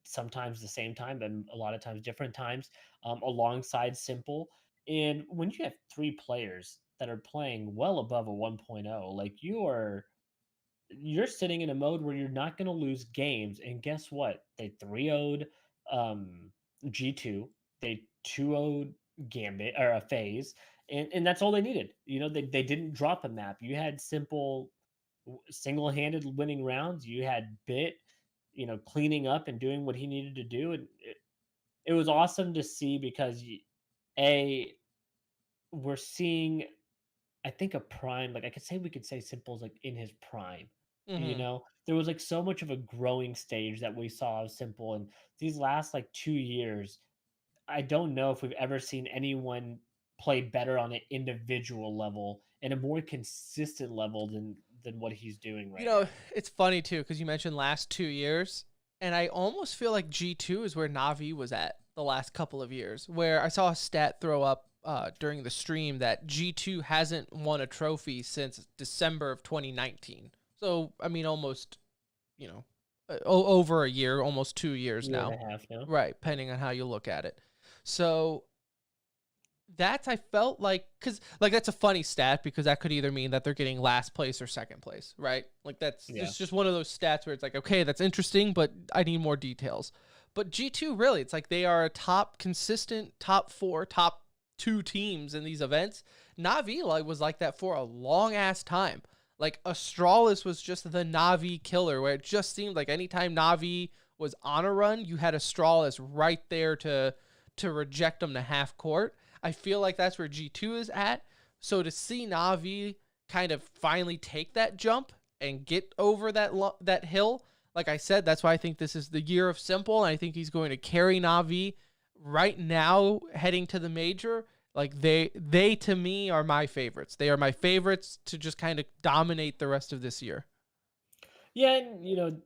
sometimes the same time, and a lot of times different times, alongside s1mple. And when you have 3 players that are playing well above a 1.0, like you're sitting in a mode where you're not going to lose games. And guess what? They 3-0'd G2, they 2-0'd Gambit or a phase, and that's all they needed. They didn't drop a map. You had s1mple single-handed winning rounds. You had Bit, cleaning up and doing what he needed to do, and it was awesome to see because a we're seeing, I think, a prime. Like we could say s1mple's like in his prime. Mm-hmm. There was like so much of a growing stage that we saw of s1mple, and these last like 2 years, I don't know if we've ever seen anyone play better on an individual level and a more consistent level than what he's doing right now. It's funny too because you mentioned last 2 years, and I almost feel like G2 is where Na'Vi was at the last couple of years. Where I saw a stat throw up during the stream that G2 hasn't won a trophy since December of 2019. So I mean, almost, over a year, almost 2 years Year now. and a half now. Right, depending on how you look at it. So I felt like, because like that's a funny stat because that could either mean that they're getting last place or second place, right? Like it's just one of those stats where it's like, okay, that's interesting, but I need more details. But G2 really, it's like they are a consistent top 4, top 2 teams in these events. Na'Vi was like that for a long ass time. Like Astralis was just the Na'Vi killer, where it just seemed like anytime Na'Vi was on a run, you had Astralis right there to reject them to half court. I feel like that's where G2 is at. So to see Na'Vi kind of finally take that jump and get over that hill, like I said, that's why I think this is the year of s1mple, and I think he's going to carry Na'Vi right now heading to the major. Like they to me are my favorites. They are my favorites to just kind of dominate the rest of this year. Yeah, and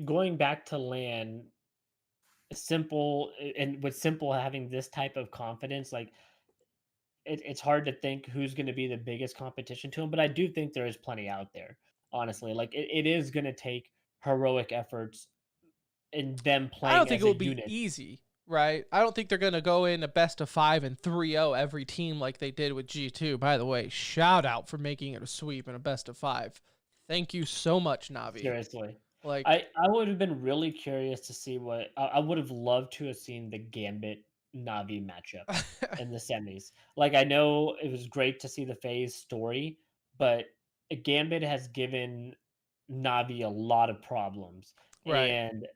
going back to LAN, s1mple, and with s1mple having this type of confidence, like it's hard to think who's going to be the biggest competition to him, but I do think there is plenty out there. Honestly, like it is going to take heroic efforts in them I don't playing think as it a will be unit. easy, right? I don't think they're going to go in a best of 5 and 3-0 every team like they did with G2. By the way, shout out for making it a sweep and a best of 5. Thank you so much, Na'Vi. Seriously. Like, I would have been really curious to see what I would have loved to have seen the Gambit Navi matchup in the semis. Like I know it was great to see the phase story, but Gambit has given Navi a lot of problems. right. And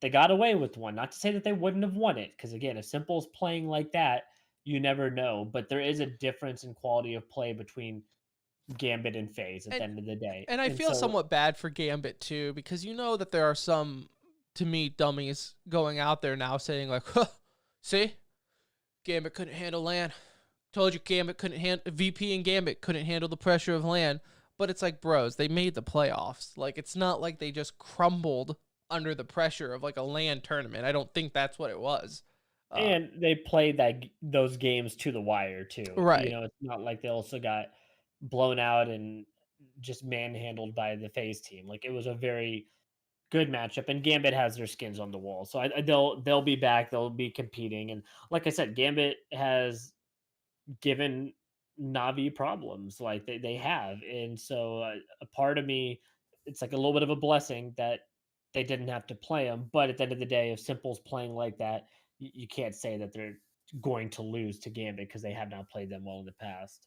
they got away with one. Not to say that they wouldn't have won it, because again, if s1mple's playing like that, You never know, but there is a difference in quality of play between Gambit and FaZe at the And end of the day. and I And feel so somewhat bad for Gambit too, because you know that there are some, to me, dummies going out there now saying like, huh, see, Gambit couldn't handle LAN. Told you Gambit couldn't handle, VP and Gambit couldn't handle the pressure of LAN. But it's like, bros, they made the playoffs. Like, it's not like they just crumbled under the pressure of like a LAN tournament. I don't think that's what it was. and they played those games to the wire too. You Right. know, it's not like they also got blown out and just manhandled by the FaZe team. Like it was a very good matchup, and Gambit has their skins on the wall, so they'll be back. They'll be competing, and like I said, Gambit has given Navi problems, like they have, and so a part of me, it's like a little bit of a blessing that they didn't have to play them. But at the end of the day, if Simple's playing like that, you can't say that they're going to lose to Gambit because they have not played them well in the past.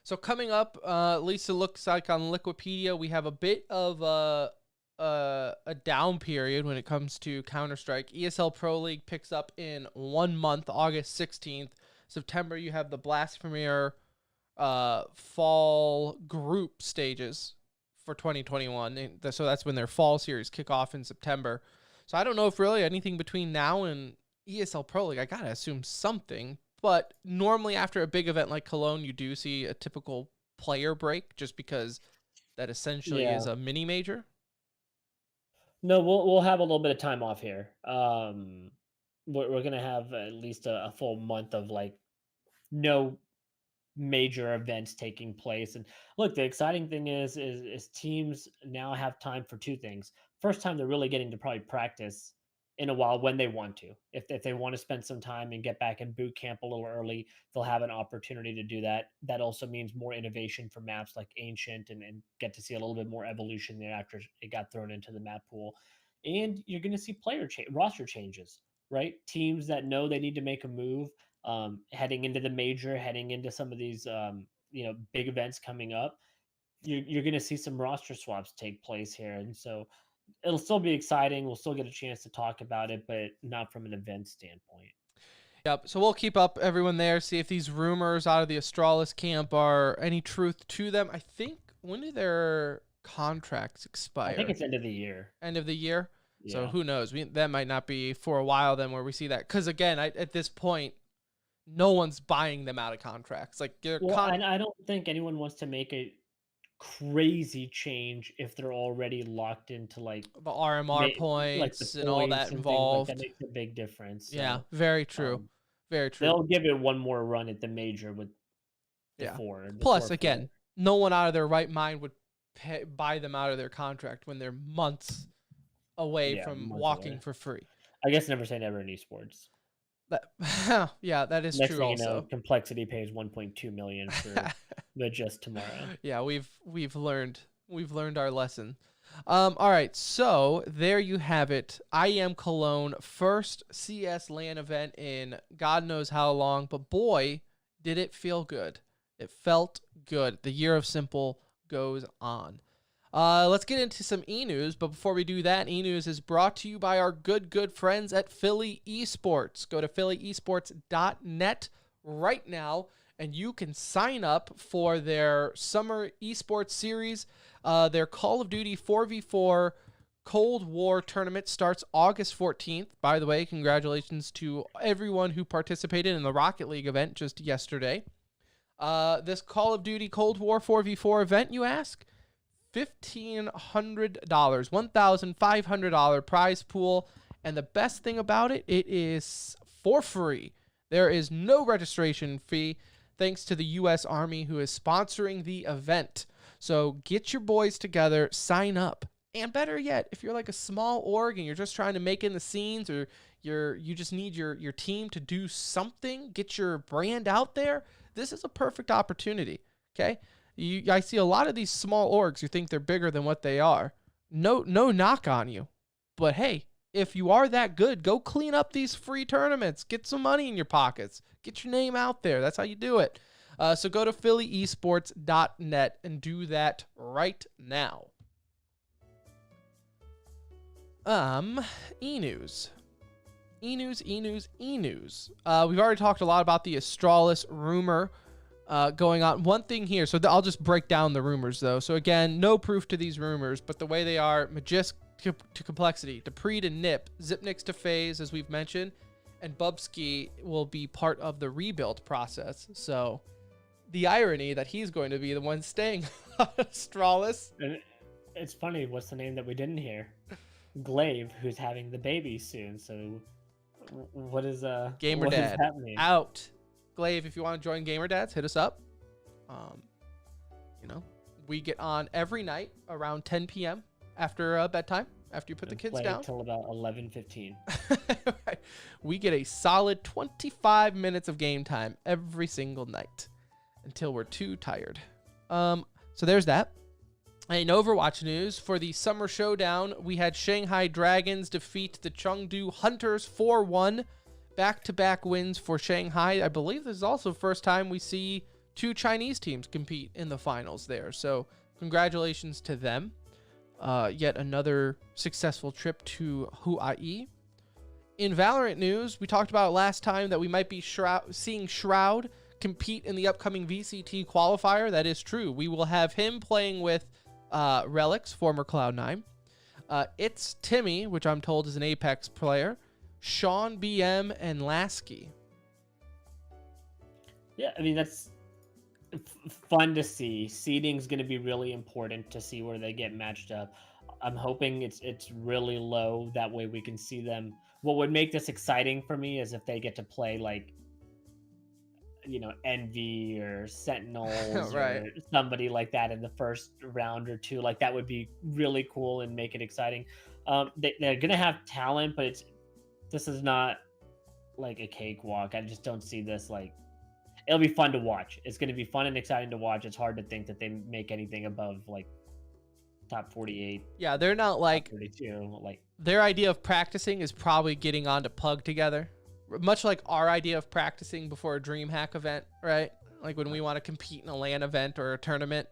So coming up, at least it looks like on Liquipedia, we have a bit of a down period when it comes to Counter-Strike. ESL Pro League picks up in 1 month, August 16th. September, you have the Blast Premier fall group stages for 2021. And so that's when their fall series kick off in September. So I don't know if really anything between now and ESL Pro League, I gotta assume something. But normally after a big event like Cologne, you do see a typical player break just because that essentially is a mini major. No, we'll have a little bit of time off here. We're gonna have at least a full month of like no major events taking place. And look, the exciting thing is teams now have time for two things. First time they're really getting to probably practice in a while when they want to. If they want to spend some time and get back in boot camp a little early, they'll have an opportunity to do that. That also means more innovation for maps like Ancient and get to see a little bit more evolution there after it got thrown into the map pool. And you're going to see roster changes, right? Teams that know they need to make a move heading into the major, heading into some of these big events coming up, you're going to see some roster swaps take place here, and so it'll still be exciting. We'll still get a chance to talk about it, but not from an event standpoint. Yep. So we'll keep up everyone there, see if these rumors out of the Astralis camp are any truth to them. I think, when do their contracts expire? I think it's end of the year. End of the year. Yeah. So who knows? That might not be for a while then where we see that. Because again, at this point, no one's buying them out of contracts. Like, and I don't think anyone wants to make a crazy change if they're already locked into like the RMR points and all that involved. That makes a big difference. So, yeah, very true. Very true. They'll give it one more run at the major with the four. Plus, again, no one out of their right mind would buy them out of their contract when they're months away from walking for free. I guess never say never in esports. Yeah, that is true. Also, you know, Complexity pays 1.2 million for the Just Tomorrow. Yeah, we've learned our lesson. All right, so there you have it. I Am Cologne, first CS LAN event in God knows how long, but boy, did it feel good. It felt good. The year of s1mple goes on. Let's get into some e-news, but before we do that, e-news is brought to you by our good friends at Philly Esports. Go to phillyesports.net right now, and you can sign up for their summer esports series. Their Call of Duty 4v4 Cold War tournament starts August 14th. By the way, congratulations to everyone who participated in the Rocket League event just yesterday. This Call of Duty Cold War 4v4 event, you ask? $1,500, $1,500 prize pool. And the best thing about it, it is for free. There is no registration fee thanks to the U.S. Army who is sponsoring the event. So get your boys together, sign up. And better yet, if you're like a small org and you're just trying to make in the scenes, or you just need your team to do something, get your brand out there, this is a perfect opportunity, okay? I see a lot of these small orgs who think they're bigger than what they are. No knock on you. But hey, if you are that good, go clean up these free tournaments. Get some money in your pockets. Get your name out there. That's how you do it. So go to phillyesports.net and do that right now. E-news. E-news. We've already talked a lot about the Astralis rumor going on. One thing here, so I'll just break down the rumors though. So again, no proof to these rumors, but the way they are: Magisk to Complexity, Dupree to Nip, Zipnix to FaZe, as we've mentioned, and Bubsky will be part of the rebuild process. So the irony that he's going to be the one staying on Astralis. And it's funny, what's the name that we didn't hear? Glaive, who's having the baby soon. So what is Gamer what does Dad that mean? out. Glaive, if you want to join Gamer Dads, hit us up. We get on every night around 10 p.m. after bedtime, after you put the kids Play down. until about 11:15. Right. We get a solid 25 minutes of game time every single night until we're too tired. So there's that. In Overwatch news, for the Summer Showdown, we had Shanghai Dragons defeat the Chengdu Hunters 4-1. Back-to-back wins for Shanghai. I believe this is also the first time we see two Chinese teams compete in the finals there. So congratulations to them. Yet another successful trip to Hawaii. In Valorant news, we talked about last time that we might be seeing Shroud compete in the upcoming VCT qualifier. That is true. We will have him playing with Relics, former Cloud9. It's Timmy, which I'm told is an Apex player, Sean BM, and Lasky. Yeah, I mean, that's fun to see. Seeding's going to be really important to see where they get matched up. I'm hoping it's really low. That way we can see them. What would make this exciting for me is if they get to play like, Envy or Sentinels Right. or somebody like that in the first round or two. Like, that would be really cool and make it exciting. They're going to have talent, but this is not like a cakewalk. I just don't see this like... It'll be fun to watch. It's going to be fun and exciting to watch. It's hard to think that they make anything above like top 48. Yeah, they're not like... 32. Like, their idea of practicing is probably getting on to Pug together. Much like our idea of practicing before a DreamHack event, right? Like when we want to compete in a LAN event or a tournament.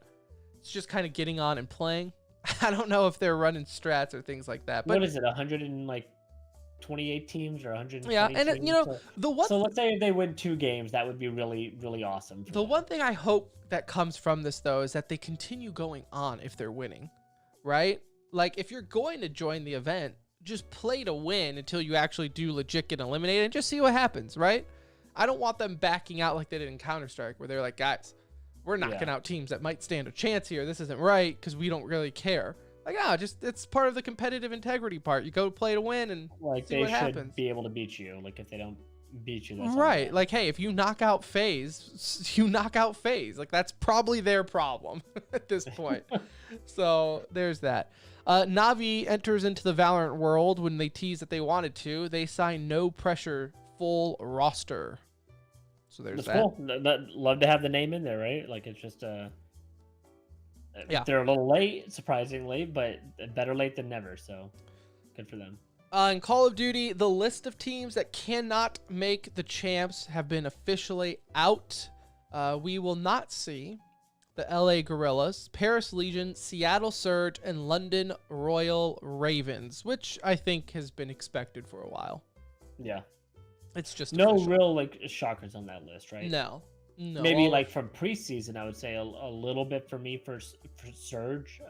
It's just kind of getting on and playing. I don't know if they're running strats or things like that. But what is it, 128 teams or 120 yeah, and teams? So let's say if they win 2 games, that would be really, really awesome. The one thing I hope that comes from this, though, is that they continue going on if they're winning, right? Like, if you're going to join the event, just play to win until you actually do legit get eliminated and just see what happens, right? I don't want them backing out like they did in Counter-Strike, where they're like, guys, we're knocking out teams that might stand a chance here. This isn't right because we don't really care. Like, it's part of the competitive integrity part. You go play to win and like see they what should happens. Be able to beat you. Like, if they don't beat you, that's Right. Like, hey, if you knock out FaZe, you knock out FaZe. Like, that's probably their problem at this point. So there's that. Navi enters into the Valorant world when they tease that they wanted to. They sign no pressure full roster. So there's that. Cool. Love to have the name in there, right? Like, it's just Yeah. They're a little late, surprisingly, but better late than never. So good for them. In Call of Duty, the list of teams that cannot make the champs have been officially out. We will not see the LA Gorillas, Paris Legion, Seattle Surge, and London Royal Ravens, which I think has been expected for a while. Yeah. It's just no official. real like shockers on that list, right? No. Maybe like from preseason, I would say a little bit for me for Surge.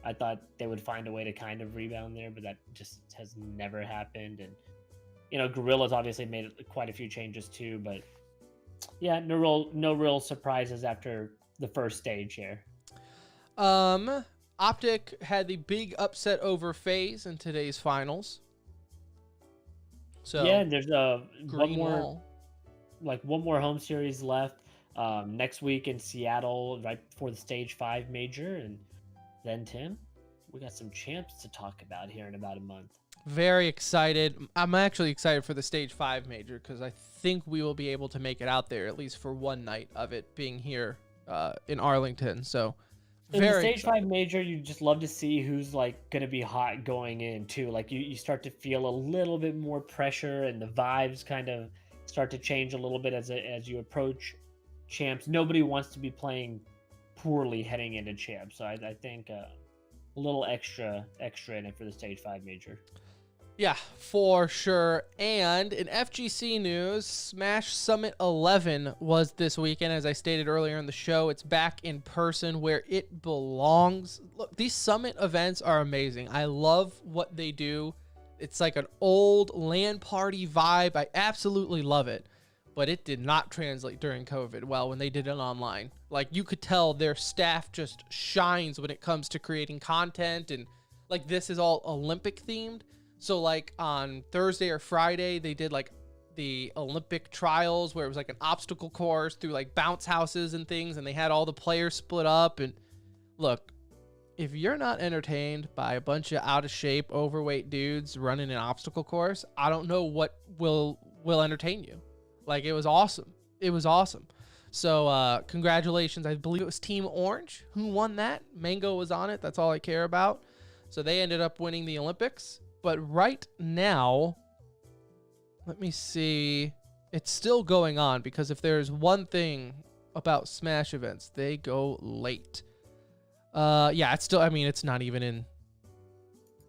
I thought they would find a way to kind of rebound there, but that just has never happened. And Gorillas obviously made quite a few changes too, but yeah, no real surprises after the first stage here. Optic had the big upset over FaZe in today's finals. So yeah, and there's one Wall. more home series left next week in Seattle, right before the Stage 5 major, and then Tim, we got some champs to talk about here in about a month. Very excited. I'm actually excited for the Stage 5 major because I think we will be able to make it out there at least for one night of it being here in Arlington. So in the very Stage excited. 5 major, you just love to see who's like going to be hot going in too. Like you start to feel a little bit more pressure, and the vibes kind of start to change a little bit as you approach champs. Nobody wants to be playing poorly heading into champs, so I think a little extra in it for the Stage 5 major. Yeah, for sure. And in FGC news, Smash Summit 11 was this weekend. As I stated earlier in the show, it's back in person where it belongs. Look, these Summit events are amazing. I love what they do. It's like an old LAN party vibe. I absolutely love it. But it did not translate during COVID well when they did it online. Like, you could tell their staff just shines when it comes to creating content. And, like, this is all Olympic themed. So, like, on Thursday or Friday, they did, like, the Olympic trials where it was, like, an obstacle course through, like, bounce houses and things. And they had all the players split up. And, look, if you're not entertained by a bunch of out-of-shape, overweight dudes running an obstacle course, I don't know what will entertain you. Like, it was awesome. It was awesome. So, congratulations. I believe it was Team Orange who won that. Mango was on it. That's all I care about. So, they ended up winning the Olympics. But right now, let me see. It's still going on because if there's one thing about Smash events, they go late. Yeah, it's still, I mean, it's not even in.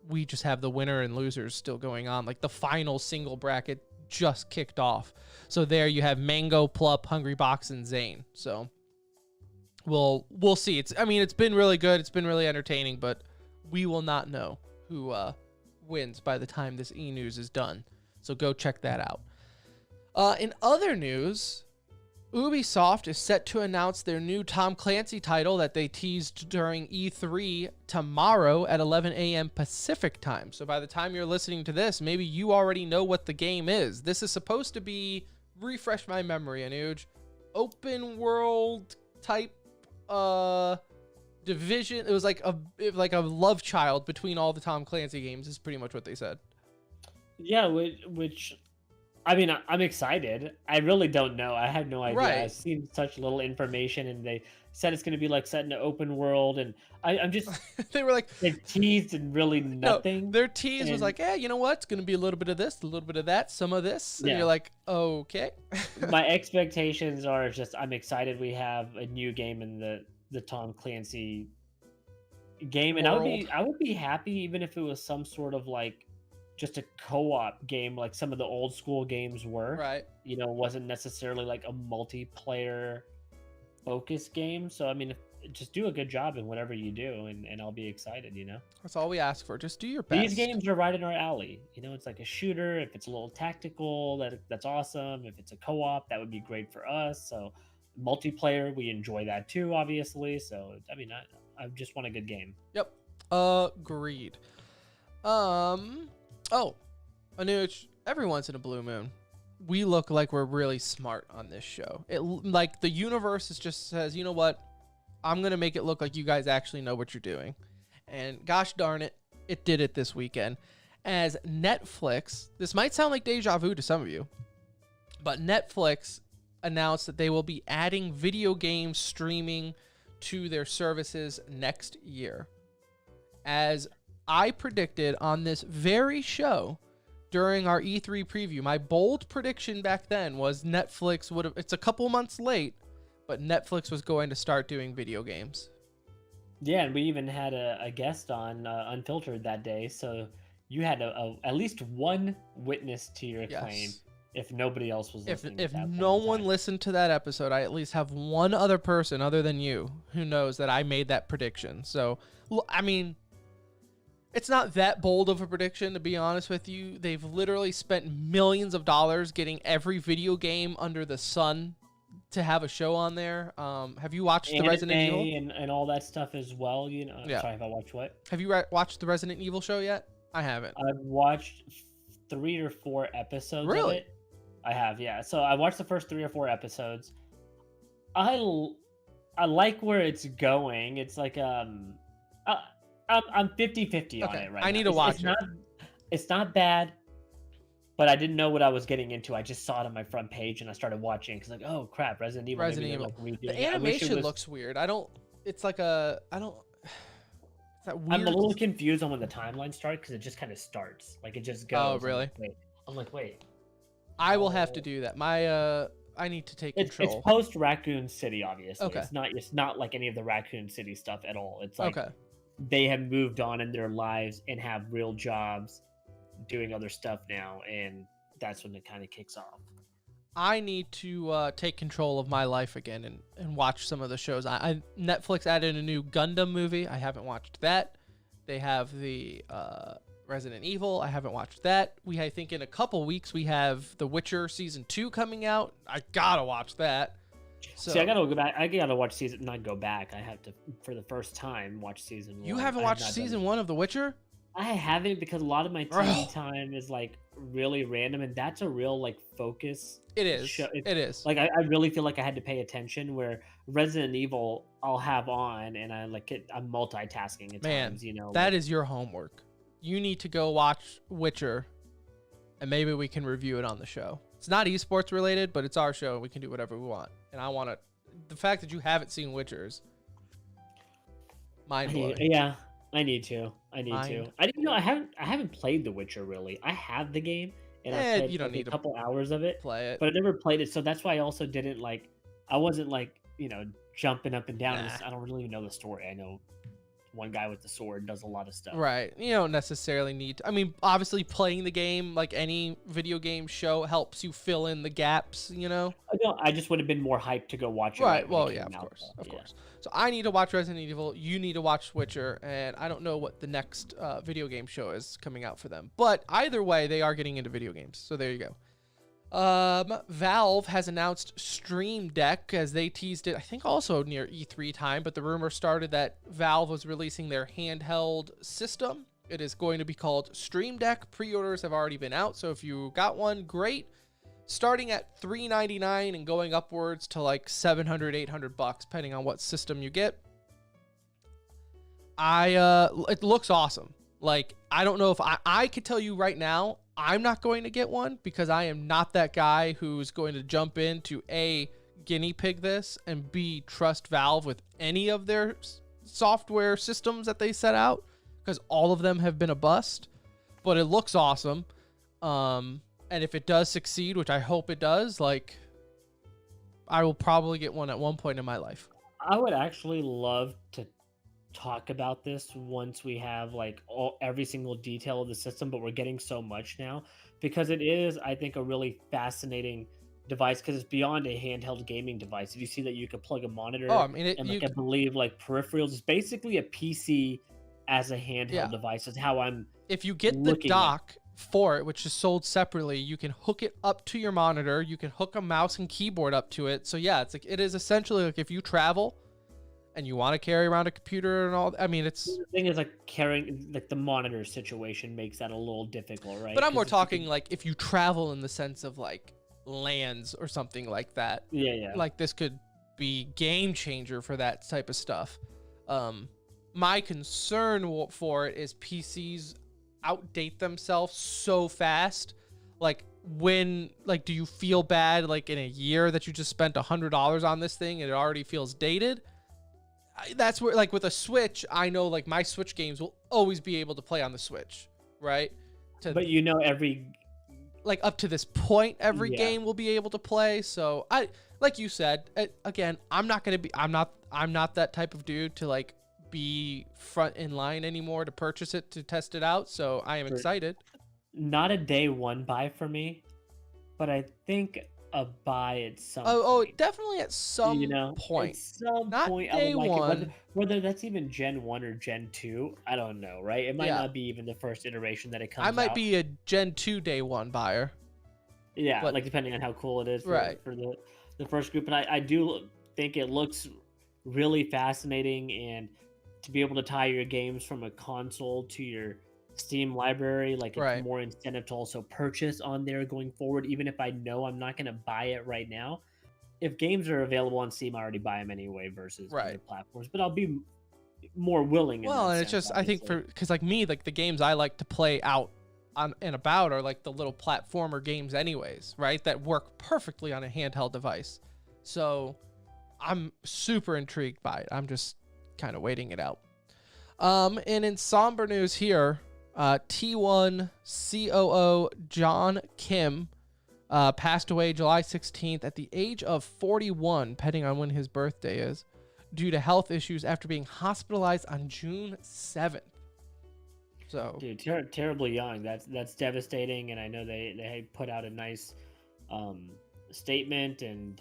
We just have the winner and losers still going on. Like, the final single bracket just kicked off. So there you have Mango, Plup, Hungry Box, and Zane. So we'll see. It's been really good. It's been really entertaining, but we will not know who wins by the time this e-news is done. So go check that out. In other news, Ubisoft is set to announce their new Tom Clancy title that they teased during E3 tomorrow at 11 a.m. Pacific time. So by the time you're listening to this, maybe you already know what the game is. This is supposed to be, refresh my memory, Anuj, open world type division. It was like a love child between all the Tom Clancy games is pretty much what they said. Yeah, which I mean, I'm excited. I really don't know. I have no idea. Right. I've seen such little information, and they said it's going to be like set in an open world, and I'm just They were like, they teased and really nothing. No, their tease was like, you know what? It's going to be a little bit of this, a little bit of that, some of this. And Yeah. you're like, okay. My expectations are just I'm excited we have a new game in the Tom Clancy game, and I would be happy even if it was some sort of like just a co-op game like some of the old school games were. Right. You know, wasn't necessarily like a multiplayer focus game. So I mean, just do a good job in whatever you do, and I'll be excited. You know, That's all we ask for. Just do your best. these games are right in our alley. You know, it's like a shooter. If it's a little tactical, that's awesome. If it's a co-op, that would be great for us. So multiplayer, we enjoy that too, obviously. So I mean, I just want a good game. Yep. Agreed. Oh, Anuj, every once in a blue moon, we look like we're really smart on this show. Like the universe just says, you know what? I'm going to make it look like you guys actually know what you're doing. And gosh darn it, it did it this weekend. As Netflix, this might sound like deja vu to some of you, but Netflix announced that they will be adding video game streaming to their services next year. As I predicted on this very show during our E3 preview, my bold prediction back then was Netflix would have, it's a couple months late, but Netflix was going to start doing video games. Yeah, and we even had a guest on Unfiltered that day, so you had at least one witness to your claim. If nobody else was listening. If no one listened to that episode, I at least have one other person other than you who knows that I made that prediction. So, I mean, it's not that bold of a prediction, to be honest with you. They've literally spent millions of dollars getting every video game under the sun to have a show on there. Have you watched the Resident Evil? And all that stuff as well? You know, Yeah. Sorry if I watched what? Have you watched the Resident Evil show yet? I haven't. I've watched 3 or 4 episodes of it. I have, yeah. So I watched the first 3 or 4 episodes. I like where it's going. It's like I'm 50-50 on it right now. I need to watch it. It's not bad, but I didn't know what I was getting into. I just saw it on my front page and I started watching because like, oh crap, Resident Evil. The animation looks weird. It's that weird. I'm a little confused on when the timeline starts because it just kind of starts. Like it just goes. Oh, really? I'm like, wait. I will have to do that. I need to take control. It's post Raccoon City, obviously. Okay. It's not like any of the Raccoon City stuff at all. It's like okay. They have moved on in their lives and have real jobs, doing other stuff now, and that's when it kind of kicks off. I need to take control of my life again and watch some of the shows. Netflix added a new Gundam movie. I haven't watched that. They have the Resident Evil. I haven't watched that. I think in a couple weeks we have The Witcher season 2 coming out. I gotta watch that. So, See, I gotta go back. I gotta watch season. Not go back. I have to, for the first time, watch season 1. You haven't watched season 1 of The Witcher? I haven't, because a lot of my TV time is like really random, and that's a real like focus. It is. Show. It is. Like I really feel like I had to pay attention. Where Resident Evil, I'll have on, and I'm multitasking at times. You know, that is your homework. You need to go watch Witcher, and maybe we can review it on the show. It's not esports related, but it's our show, and we can do whatever we want. And I want to. The fact that you haven't seen Witchers, mind blowing. Yeah. I need to. I didn't know. I haven't played The Witcher really. I have the game, and I played you don't need a couple hours of it. Play it, but I never played it. So that's why I also didn't like. I wasn't like jumping up and down. I don't really even know the story. I know one guy with the sword does a lot of stuff. Right. You don't necessarily need to, I mean, obviously playing the game like any video game show helps you fill in the gaps, No, I just would have been more hyped to go watch it. Right. Well, yeah, of course. So I need to watch Resident Evil. You need to watch Witcher, and I don't know what the next video game show is coming out for them. But either way, they are getting into video games. So there you go. Valve has announced Stream Deck, as they teased it, I think also near E3 time, but the rumor started that Valve was releasing their handheld system. It is going to be called Stream Deck. Pre-orders have already been out, so if you got one, great. Starting at $399 and going upwards to like $700, $800, depending on what system you get. It looks awesome. Like, I don't know if I could tell you right now, I'm not going to get one because I am not that guy who's going to jump into A, guinea pig this, and B, trust Valve with any of their software systems that they set out, because all of them have been a bust. But it looks awesome. And if it does succeed, which I hope it does, like, I will probably get one at one point in my life. I would actually love to talk about this once we have like every single detail of the system, but we're getting so much now because it is, I think, a really fascinating device because it's beyond a handheld gaming device. If you see that you could plug a monitor and I believe like peripherals, it's basically a PC as a handheld device is how I'm. If you get the dock for it, which is sold separately, you can hook it up to your monitor. You can hook a mouse and keyboard up to it. So yeah, it's like, it is essentially like if you travel and you want to carry around a computer and all, I mean, it's... The thing is, like, carrying, like, the monitor situation makes that a little difficult, right? But I'm more talking, like, if you travel in the sense of, like, lands or something like that. Yeah. Like, this could be game changer for that type of stuff. My concern for it is PCs outdate themselves so fast. Like, do you feel bad, like, in a year that you just spent $100 on this thing and it already feels dated? That's where, like, with a Switch, I know, like, my Switch games will always be able to play on the Switch, right? But like, up to this point, every game will be able to play. So like you said, again, I'm not that type of dude to, like, be front in line anymore to purchase it, to test it out. So I am excited. Not a day one buy for me, but I think a buy at some point. Definitely at some point. At some not point, day I would like one. it. Whether that's even Gen 1 or Gen 2, I don't know, right? It might not be even the first iteration that it comes out. I might be a Gen 2 day one buyer. Yeah, but, like, depending on how cool it is for the first group. And I do think it looks really fascinating, and to be able to tie your games from a console to your Steam library, like, it's more incentive to also purchase on there going forward, even if I know I'm not going to buy it right now. If games are available on Steam, I already buy them anyway versus other platforms, but I'll be more willing. And it's just, obviously. I think because like me, like the games I like to play out on and about are like the little platformer games anyways, right? That work perfectly on a handheld device. So I'm super intrigued by it. I'm just kind of waiting it out. And in somber news here, T1 COO John Kim passed away July 16th at the age of 41, depending on when his birthday is, due to health issues after being hospitalized on June 7th. So Dude, terribly young. That's devastating. And I know they put out a nice statement, and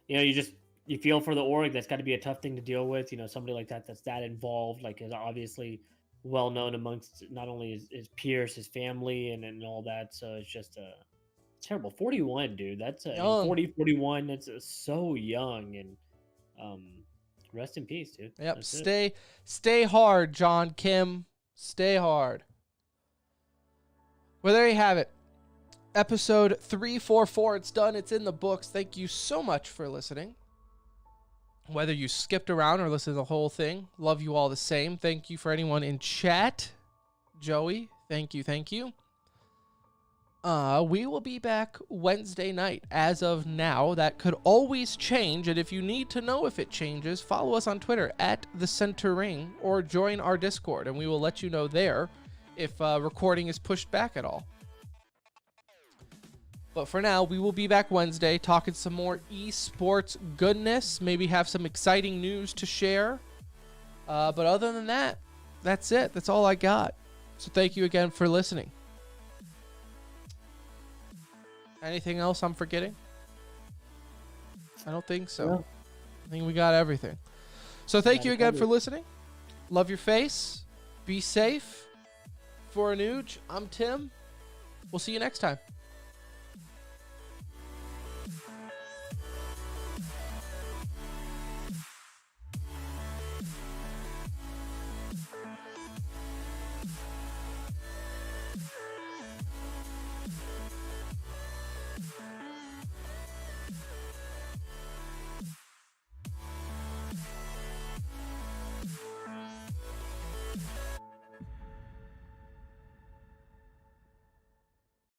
you feel for the org. That's got to be a tough thing to deal with. Somebody like that's that involved, like, is obviously well known amongst not only his peers, his family, and all that. So it's just terrible. 41, dude. That's young. 40, 41. That's so young, and rest in peace, dude. Yep. That's it. Stay hard, John Kim. Stay hard. Well, there you have it. Episode 344. It's done. It's in the books. Thank you so much for listening. Whether you skipped around or listened to the whole thing, love you all the same. Thank you for anyone in chat. Joey, thank you. We will be back Wednesday night. As of now, that could always change, and if you need to know if it changes, follow us on Twitter at The Center Ring or join our Discord, and we will let you know there if recording is pushed back at all. But for now, we will be back Wednesday talking some more esports goodness, maybe have some exciting news to share. But other than that, that's it. That's all I got. So thank you again for listening. Anything else I'm forgetting? I don't think so. No. I think we got everything. So thank you again for listening. Love your face. Be safe. For Anuj, I'm Tim. We'll see you next time.